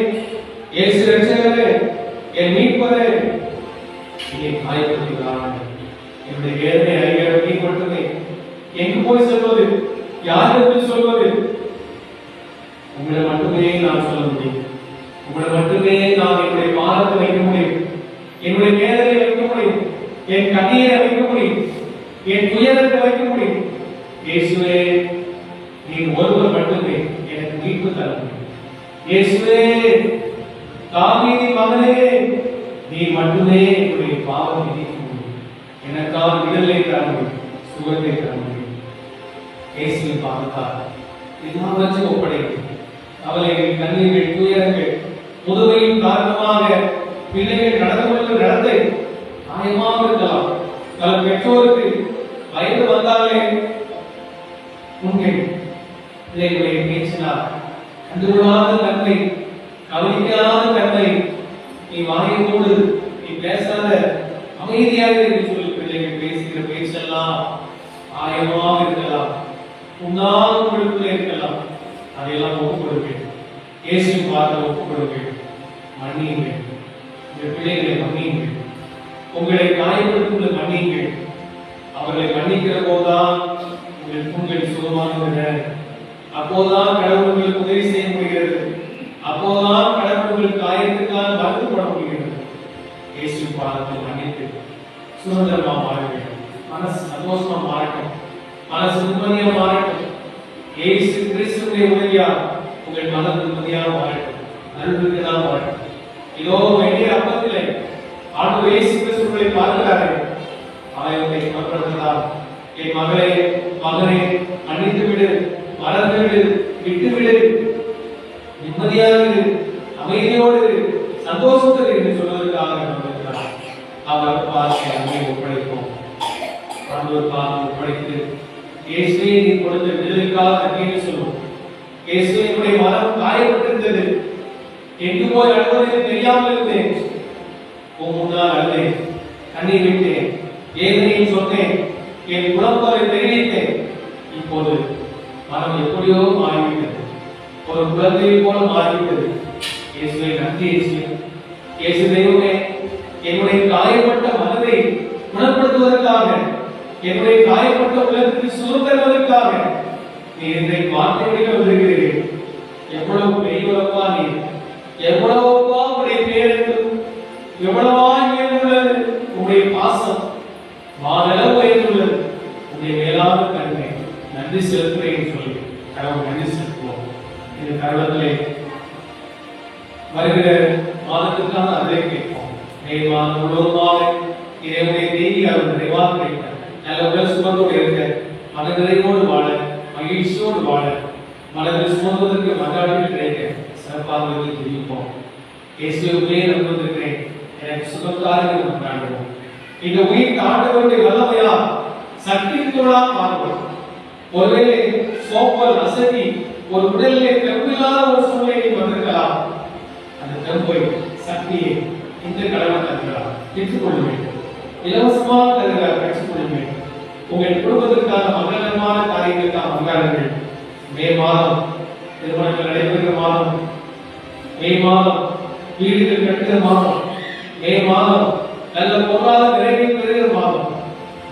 இயேசு ரட்சகரே, என் மீட்பரே, நீ காயப்படுத்துகிறார். என்னுடைய வேதனை அறிகிற நீ மட்டுமே. எங்கு போய் சொல்வது? யாருக்கு சொல்வது? உங்களை மட்டுமே நான் சொல்ல முடியும். உங்களை மட்டுமே நான் என்னுடைய பாதத்தை வைக்க முடியும். என்னுடைய வேதனை வைக்க முடியும். என் கண்ணீரை வைக்க முடியும். என் துயரத்தை வைக்க முடியும். இயேசுவே, நீ ஒருவர் மட்டுமே எனக்கு மீட்பு தர முடியும். இயேசுவே, தாவீதின் மகனே, நீ மட்டுமே என்னுடைய பாவத்தை நீக்க முடியும். எனக்காக விடுதலை தர முடியும், சுகத்தை தர முடியும். இயேசுவின் பாதத்தால் எல்லாவற்றையும் ஒப்படைக்கும். அவளைகள், கண்ணீர்கள், துயரங்கள், முதுமையின் காரணமாக பிள்ளைகள் நடந்து கொள்ள நடத்தை நியாயமாக இருக்கலாம். பல பெற்றோருக்கு வயது வந்தாலே உண்மை பிள்ளைகளை பேசினார். கண்டுகொள்ளாத தன்மை, கவனிக்காத தன்மை, நீ வாயை மூடு, நீ பேசாத, அமைதியாக சொல்லி பிள்ளைகள் பேசுகிற பேச்செல்லாம் ஆயமாக இருக்கலாம், உண்ணாத உங்களுக்குள்ளே இருக்கலாம். அதையெல்லாம் ஒப்புக் கொடுப்பேன். இயேசு பார்த்து ஒப்புக் கொடுப்பேன். மன்னியுங்கள், உங்கள் பிள்ளைகளை மன்னியுங்கள். உங்களை காயப்படுத்தும் மன்னியுங்கள். அவர்களை மன்னிக்கிற போதுதான் உங்கள் புண்கள் சுகமாகின்றன. அப்போதுதான் கடவுள் உங்களுக்கு உதவி செய்ய முடிகிறது. அப்போதுதான் கடவுள் உங்களுக்கு காயத்துக்காக மருந்து போட முடிகிறது. இயேசு பாதத்தில் மன்னித்து சுதந்திரமா மாறுங்கள். மனசு சந்தோஷமா மாறட்டும், மனசு நிம்மதியா மாறட்டும். இயேசு கிறிஸ்துவின் உதவியா உங்கள் மனம் நிம்மதியாக மாறட்டும், அருள்மிக்கதாக மாறட்டும். இதோ வெண்ணிய அப்பத்திலே ஆண்டவர் இயேசு கிறிஸ்துவை பார்க்கிறார்கள். ஆயத்தை குணப்படுத்தலாம். என் மகளே, மகனே, மன்னித்து விடு, மறந்துவிடு, விட்டுவிடு, நிம்மதியாக அமைதியோடு சந்தோஷத்தோடு என்று சொல்வதற்காக வந்திருக்கிறார். அவர் பார்த்து அங்கே ஒப்படைப்போம். ஆண்டவர் பார்த்து ஒப்படைத்து இயேசுவே நீ கொடுத்த விடுதலைக்காக நன்றி சொல்லுவோம். இயேசுவே என்னுடைய மனம் காயப்பட்டிருந்தது, எங்கு போய் அழுவதை தெரியாமல் இருந்தேன், உன் முன்னால் அழுதேன், கண்ணீர் விட்டேன், வேதனையும் சொன்னேன், என் குழப்பத்தை தெரிவித்தேன். இப்போது மனம் எப்படியோ மாறிவிட்டது, ஒரு குழந்தையை போல மாறிவிட்டது. இயேசுவை நன்றி இயேசுவே. இயேசு தெய்வமே, என்னுடைய காயப்பட்ட மனதை குணப்படுத்துவதற்காக, என்னுடைய காயப்பட்ட உள்ளத்துக்கு சுகம் தருவதற்காக நீ என்னை வார்த்தைகளில் வந்திருக்கிறீர்கள். எவ்வளவு பெரியவரப்பா நீ, எவ்வளவுப்பா உடைய பேருக்கு, எவ்வளவா உயர்ந்துள்ளது உடைய பாசம், மாதளவு உயர்ந்துள்ளது உடைய மேலான கருணை. நன்றி செலுத்துகிறேன் சொல்லி கடவுள் நன்றி செலுத்துவோம். இந்த தருணத்திலே வருகிற மாதத்துக்கான அதை கேட்போம். மே மாதம் முழுவதுமாக இறைவனை தேடி அவர் நிறைவாக கிடைத்தார். நல்ல உடல் சுமந்தோடு இருக்க, மன நிறைவோடு வாழ, மகிழ்ச்சியோடு வாழ, மனதில் சுமந்துவதற்கு மகாடிகள் கிடைக்க சிறப்பாக தெரிவிப்போம். இயேசுவே நம்பியிருக்கிறேன், எனக்கு சுகத்தார்கள் கொண்டாடுவோம். இந்த உயிர் ஆண்டவருடைய வல்லமையா சக்திக்குள்ளா மாறுவோம். ஒருவேளை சோம்பல் அசதி ஒரு உடலிலே தெம்பில்லாத ஒரு சூழ்நிலை வந்திருக்கலாம். அந்த தெம்பை சக்தியை இந்த கடவுள் தருகிறார், பெற்றுக்கொள்ள வேண்டும். இலவசமாக தருகிறார், பெற்றுக்கொள்ள வேண்டும். உங்கள் குடும்பத்திற்கான மங்களமான காரியங்களுக்கான மங்களங்கள். மே மாதம் திருமணங்கள் நடைபெறுகிற மாதம், மே மாதம் வீடுகள் கட்டுகிற மாதம், மே மாதம் நல்ல பொருளாதார நிறைவை பெறுகிற மாதம்.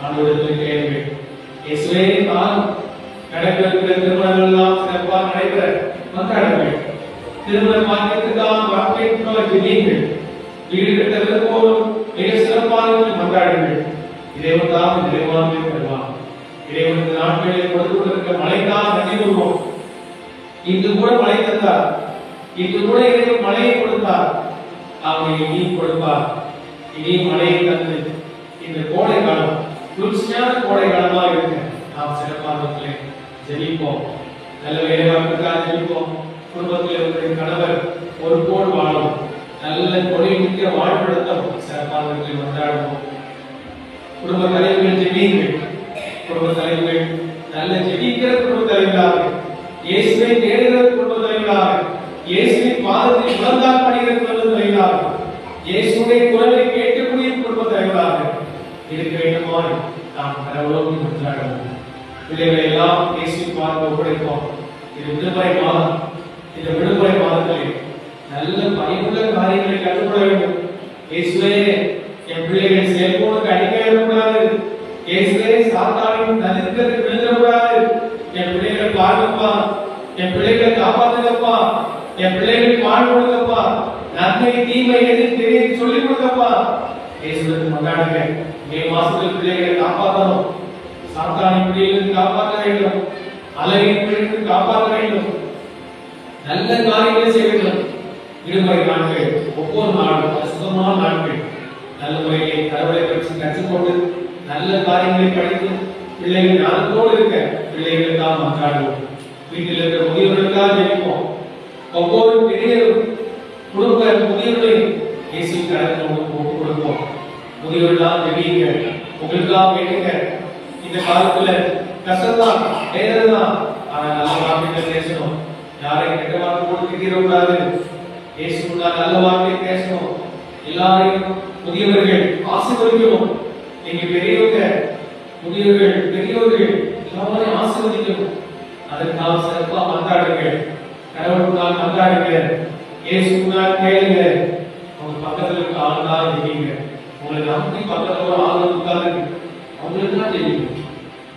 ஆண்டவரிடத்தில் கேள்வி, இயேசுவே காலம் நடைபெறுகிற திருமணங்கள் எல்லாம் சிறப்பாக நடைபெற மன்றாடுங்கள். திருமண பாக்கியத்துக்கான வாழ்க்கைக்காக ஜெபியுங்கள். வீடு கட்ட விரும்புவோரும் மிக சிறப்பாக மன்றாடுங்கள். இறைவன் தாம் இறைவானே தருவான். இறைவனுக்கு நாட்களில் கொடுத்து கொண்டிருக்க மழைக்காக நன்றி கூறுவோம். இன்று கூட மழை தந்தார், இன்று கூட இறைவன் மழையை கொடுத்தார். அவனை இனி கொடுப்பார். இனி மழையை தந்து இந்த கோடை காலம் குளிர்ச்சியான கோடை காலமாக இருக்க நாம் சிறப்பாக ஜெபிப்போம். நல்ல வேலைவாய்ப்புக்காக ஜெபிப்போம். குடும்பத்தில் இருக்கிற கணவர் ஒரு போல் வாழும், நல்ல தொழில் மிக்க வாழ்விடத்தம் சிறப்பாக கொண்டாடுவோம். குடும்ப தலைவர்கள் ஜெபியுங்கள். குடும்ப தலைவர்கள் நல்ல ஜெபிக்கிற குடும்ப தலைவர்களாக, இயேசுவை தேடுகிற குடும்ப தலைவர்களாக, இயேசுவின் பாதத்தில் உணர்ந்தால் படுகிற குடும்ப தலைவர்களாக, இயேசுவை குரலை கேட்கக்கூடிய குடும்ப தலைவர்களாக இருக்க வேண்டுமாறு நாம் கடவுளோடு கொண்டாடுவோம். பிள்ளைகளை எல்லாம் இயேசுவின் பாதத்தில் ஒப்படைப்போம். இது விடுமுறை மாதம். இந்த விடுமுறை மாதத்தில் நல்ல பயனுள்ள காரியங்களை கற்றுக்கொள்ள வேண்டும். இயேசுவே, என் பிள்ளைகள் செல்போனுக்கு அடிக்க கூடாது. இயேசுவே, சாத்தானின் தரித்திரத்துக்கு விழுந்துடக்கூடாது. என் பிள்ளைகளை பாருங்கப்பா, என் பிள்ளைகளை காப்பாத்துங்கப்பா, என் பிள்ளைகளுக்கு வாழ் கொடுங்கப்பா, நன்மை தீமை எது தெரியும் சொல்லிக் கொடுங்கப்பா. இயேசுவுக்கு கொண்டாடுங்க. மே மாசத்தில் பிள்ளைகளை காப்பாற்றணும். சாத்தானின் பிள்ளைகளுக்கு காப்பாற்ற வேண்டும். அழகின் பிள்ளைகளுக்கு காப்பாற்ற வேண்டும். நல்ல காரியங்களை செய்ய வேண்டும். விடுமுறை நாட்கள் ஒவ்வொரு நாளும் சுத்தமான நாட்கள். நல்ல முறையை கடவுளை பற்றி கற்றுக்கொண்டு நல்ல காரியங்களை படித்து பிள்ளைகள் ஞானத்தோடு இருக்க பிள்ளைகளுக்காக மன்றாடுவோம். வீட்டில் இருக்கிற முதியவர்களுக்காக ஜெபிப்போம். ஒவ்வொரு பெரிய குடும்ப முதியவர்களையும் இயேசு கடவுள் ஒப்பு கொடுப்போம். முதியவர்களாக ஜெபியுங்க, உங்களுக்காக கேட்டுங்க. இந்த காலத்துல கஷ்டம்தான், வேதனைதான், ஆனா நல்ல வார்த்தைகள் பேசணும். யாரையும் கெட்ட வார்த்தை போட்டு திட்டிடக்கூடாது. இயேசு நல்ல வார்த்தை பேசணும். எல்லாரையும் முதியவர்கள் ஆசீர்வதிக்கணும். நீங்க பெரியவங்க, முதியவர்கள், பெரியவர்கள் எல்லாரையும் ஆசீர்வதிக்கணும். அதற்காக சிறப்பா மன்றாடுங்கள். கடவுளுக்காக மன்றாடுங்க. இயேசுக்காக கேளுங்க. உங்க பக்கத்துல இருக்க ஆளுக்காக ஜெபிங்க. உங்களை நம்பி பக்கத்துல ஒரு ஆள் உட்கார்ந்து அவங்களுக்கு தான் ஜெபிங்க.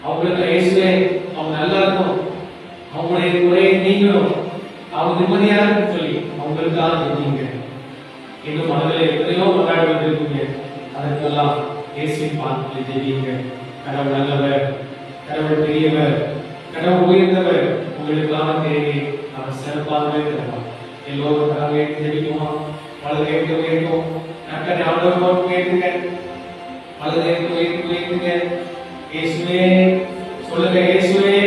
அவங்களுக்கு இயேசுவே அவங்க நல்லா இருக்கும், அவங்களுடைய குறையை நீங்களும் அவங்க நிம்மதியா இருக்குன்னு சொல்லி அவங்களுக்காக ஜெபிங்க. இன்னும் மனதில் எத்தனையோ கொண்டாடுவது இருக்குங்க. அதற்கெல்லாம் இயேசுவின் பாதத்தில் ஜெபிங்க. கடவுள் நல்லவர், கடவுள் பெரியவர், கடவுள் உயர்ந்தவர். உங்களுக்கான தேவை அவர் சிறப்பாகவே தருவார். எல்லோரும் கடவுளை ஜெபிக்குமா? வலது கைக்கு உயர்த்தும், நக்கனை ஆண்டவரோடு கேட்டுங்க. வலது கைக்கு உயர்த்துங்க. இயேசுவே சொல்லுங்க, இயேசுவே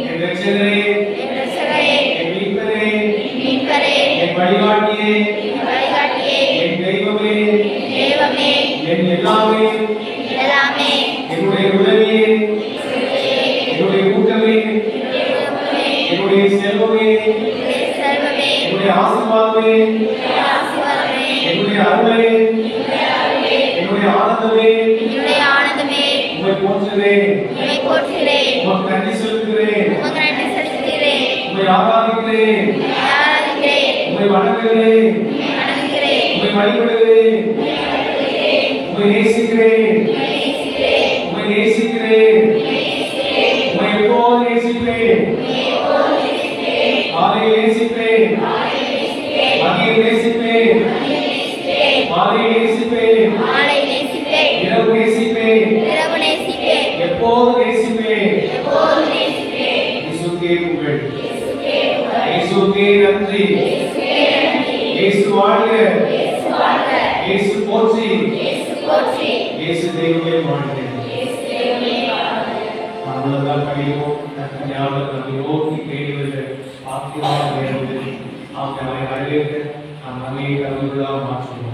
என்ற இரட்சகரே, என் இரட்சகரே, என் மீட்பரே, என் மீட்பரே, என் வழிகாட்டியே, என் வழிகாட்டியே, என் தெய்வமே, என் தெய்வமே, என் எல்லாமே, என் எல்லாமே, என்னுடைய உதவியே, என்னுடைய ஊக்கமே, என்னுடைய செல்வமே, என்னுடைய செல்வமே, என்னுடைய ஆசீர்வாதமே, என்னுடைய ஆசீர்வாதமே, என்னுடைய அருளே, என்னுடைய ஆனந்தமே, என்னுடைய ஆனந்தமே, உம்மை போற்றுகிறேன், உம்மை போற்றுகிறேன், உமக்கு நன்றி செலுத்துகிறேன், உமக்கு நன்றி செலுத்துகிறேன், உம்மை ஆராதிக்கிறேன், உம்மை ஆராதிக்கிறேன், உம்மை வணங்குகிறேன், உம்மை வணங்குகிறேன், உம்மை வழிபடுகிறேன், உம்மை நேசிக்கிறேன், உம்மை நேசிக்கிறேன், உம்மை எப்போதும் நேசிப்பேன், காலையில் நேசிப்பேன், மதியம் நேசிப்பேன், மாலை நேசிப்பேன், மாலை நேசிப்பேன், இரவு நேசிப்பேன், இரவு நேசிப்பேன், எப்போதும் நேசிப்பேன். எப்போதும் நேசிப்பேன். இயேசுக்கே புகழ், இயேசுக்கே நன்றி, இயேசு வாழ்க, இயேசு போற்றி, போற்றி, இயேசு தெய்வமே வாழ்க. தெய்வமே வாழ்க. நாம் உள்ளதால் படிப்போம், ஞாபகம் நம்மை நோக்கி தேடுவது ஆத்திரமாக வேறுவது அவரை வரவேற்க நாம் நம்மை கருதுகளாக மாற்றுவோம்.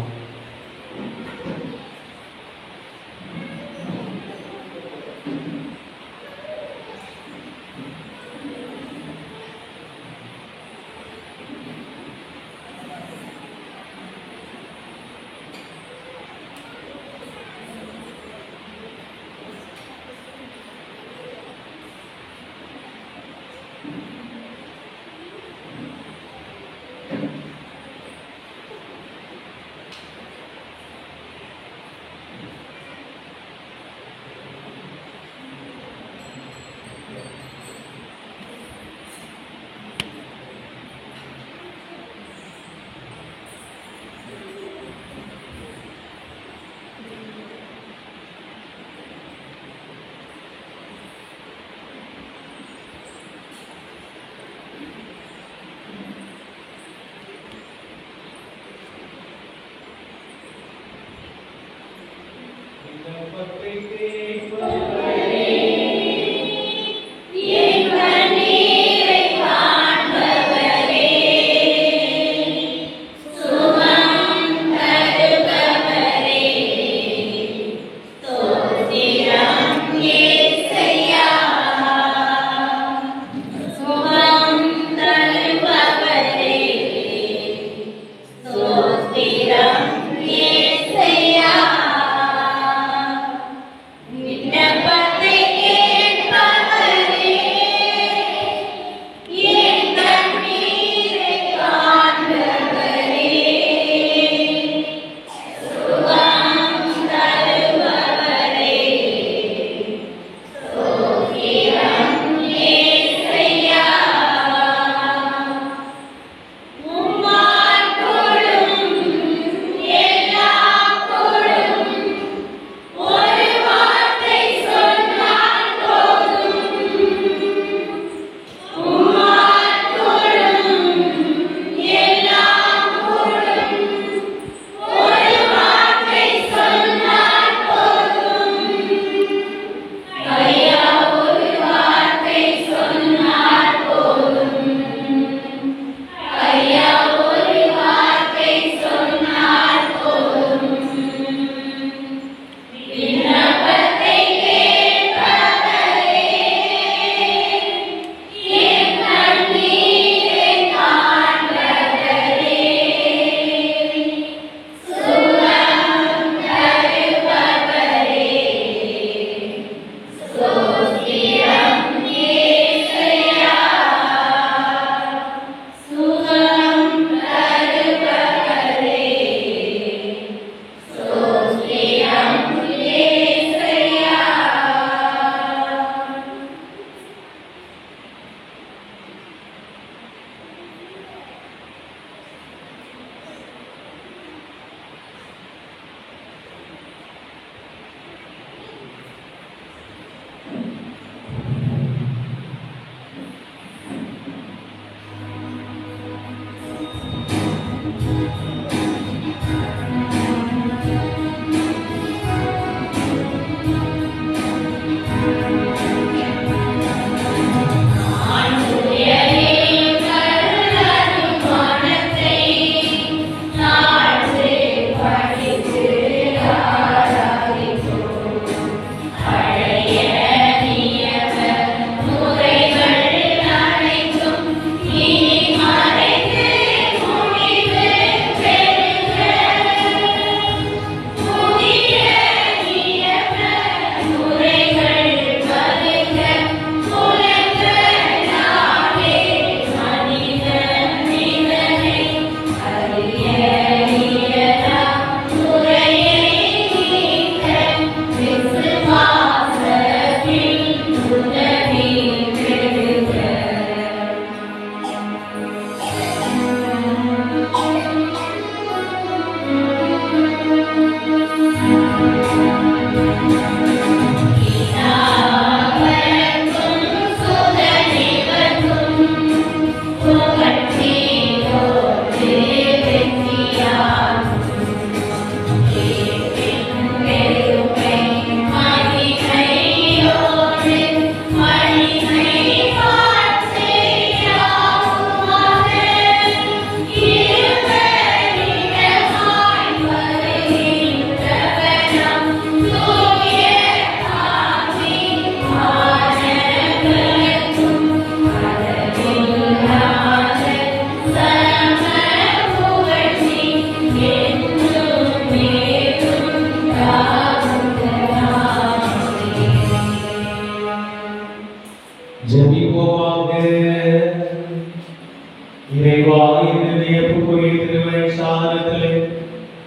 இறைவா இந்த வியப்புக்குரிய திருவரை சாதனத்திலே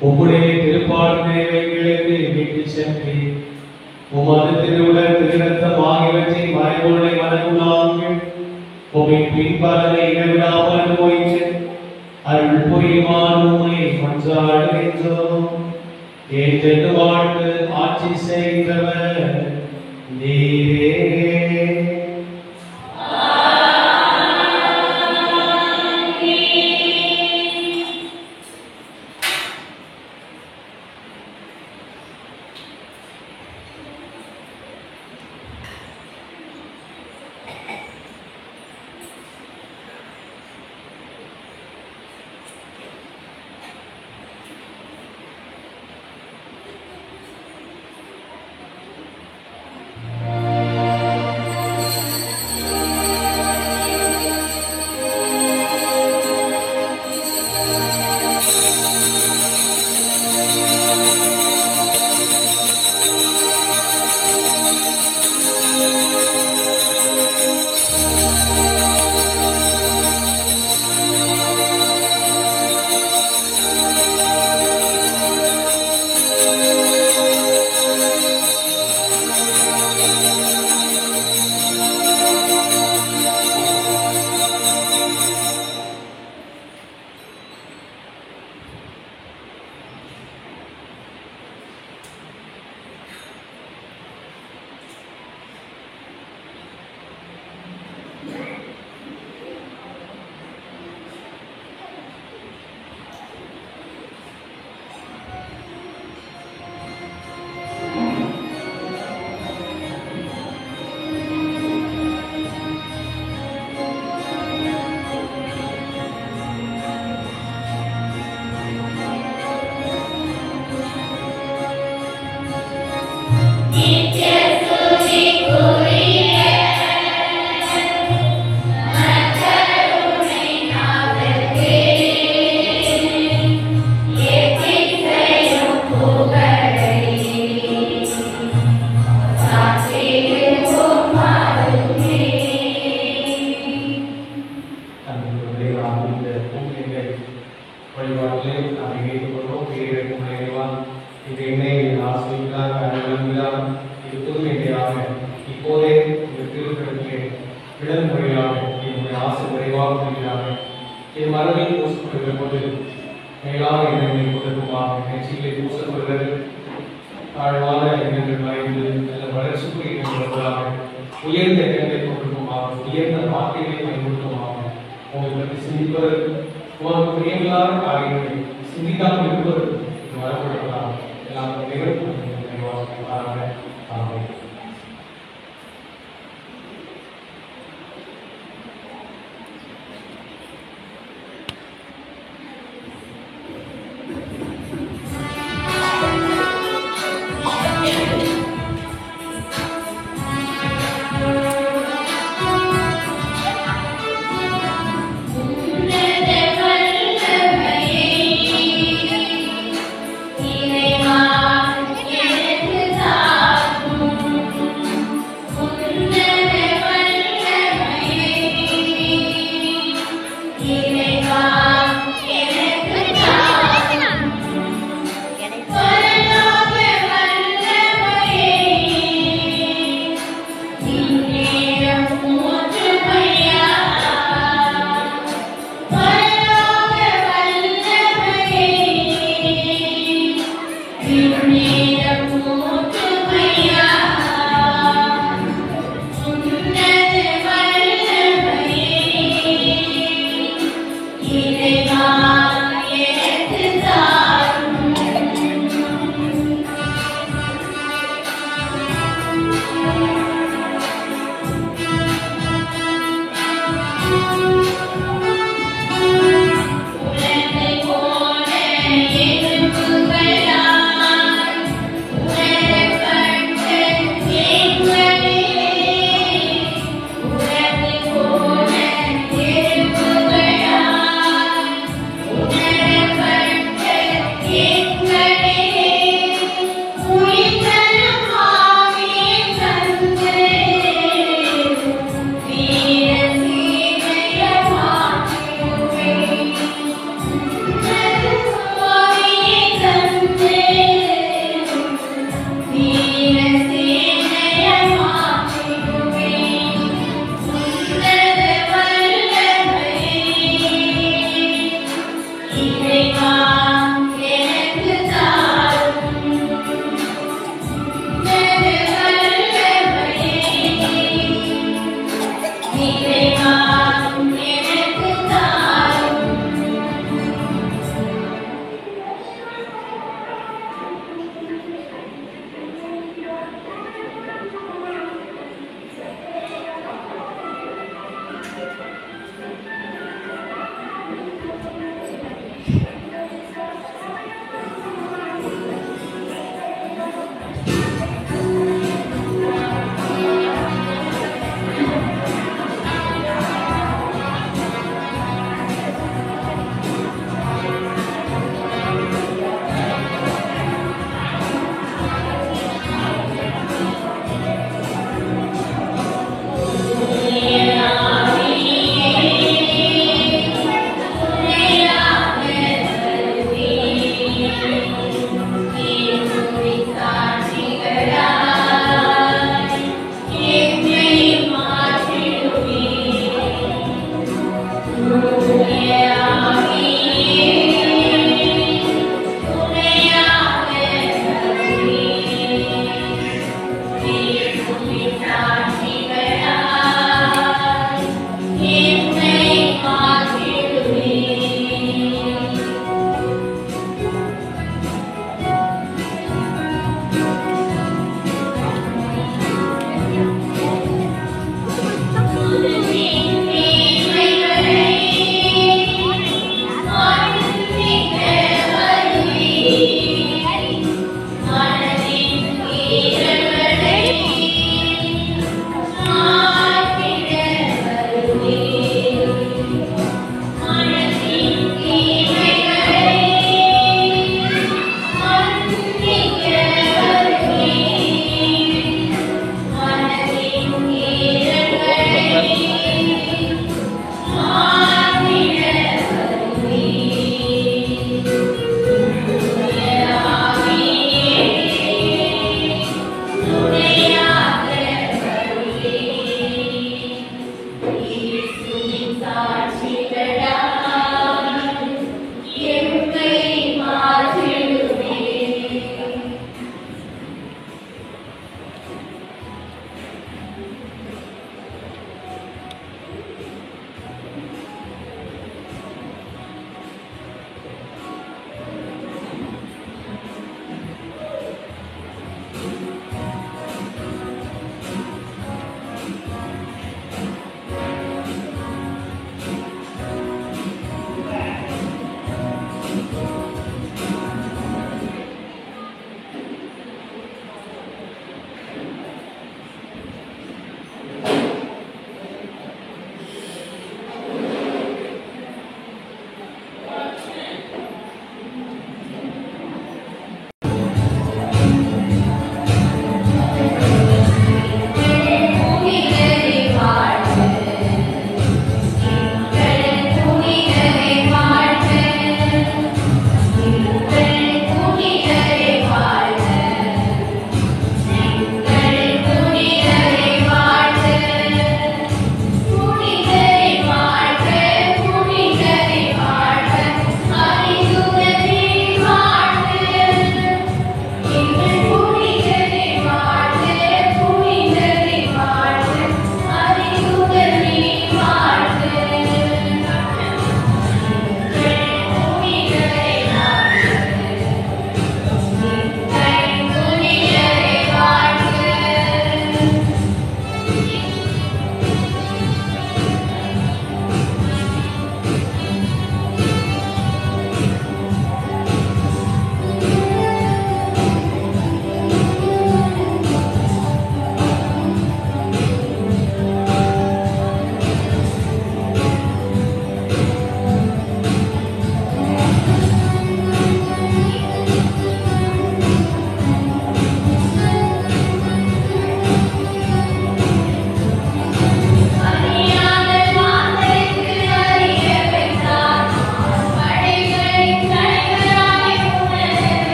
உம்முடைய திருப்பாடு எங்களுக்கு விட்டு சென்று உமது திருவுடல் திருநத்தம் ஆகியவற்றை மறைபொருளை வணங்கும் நாங்கள் உமை பின்பலனை இடைவிடாமல் அனுபவித்து அருள் புரியுமாறு உம்மை மன்றாடுகின்றோம். என்றென்று வாழ்ந்து ஆட்சி செய்கின்றவர் நீரே. சிந்திக்காமல் இருப்பதற்கு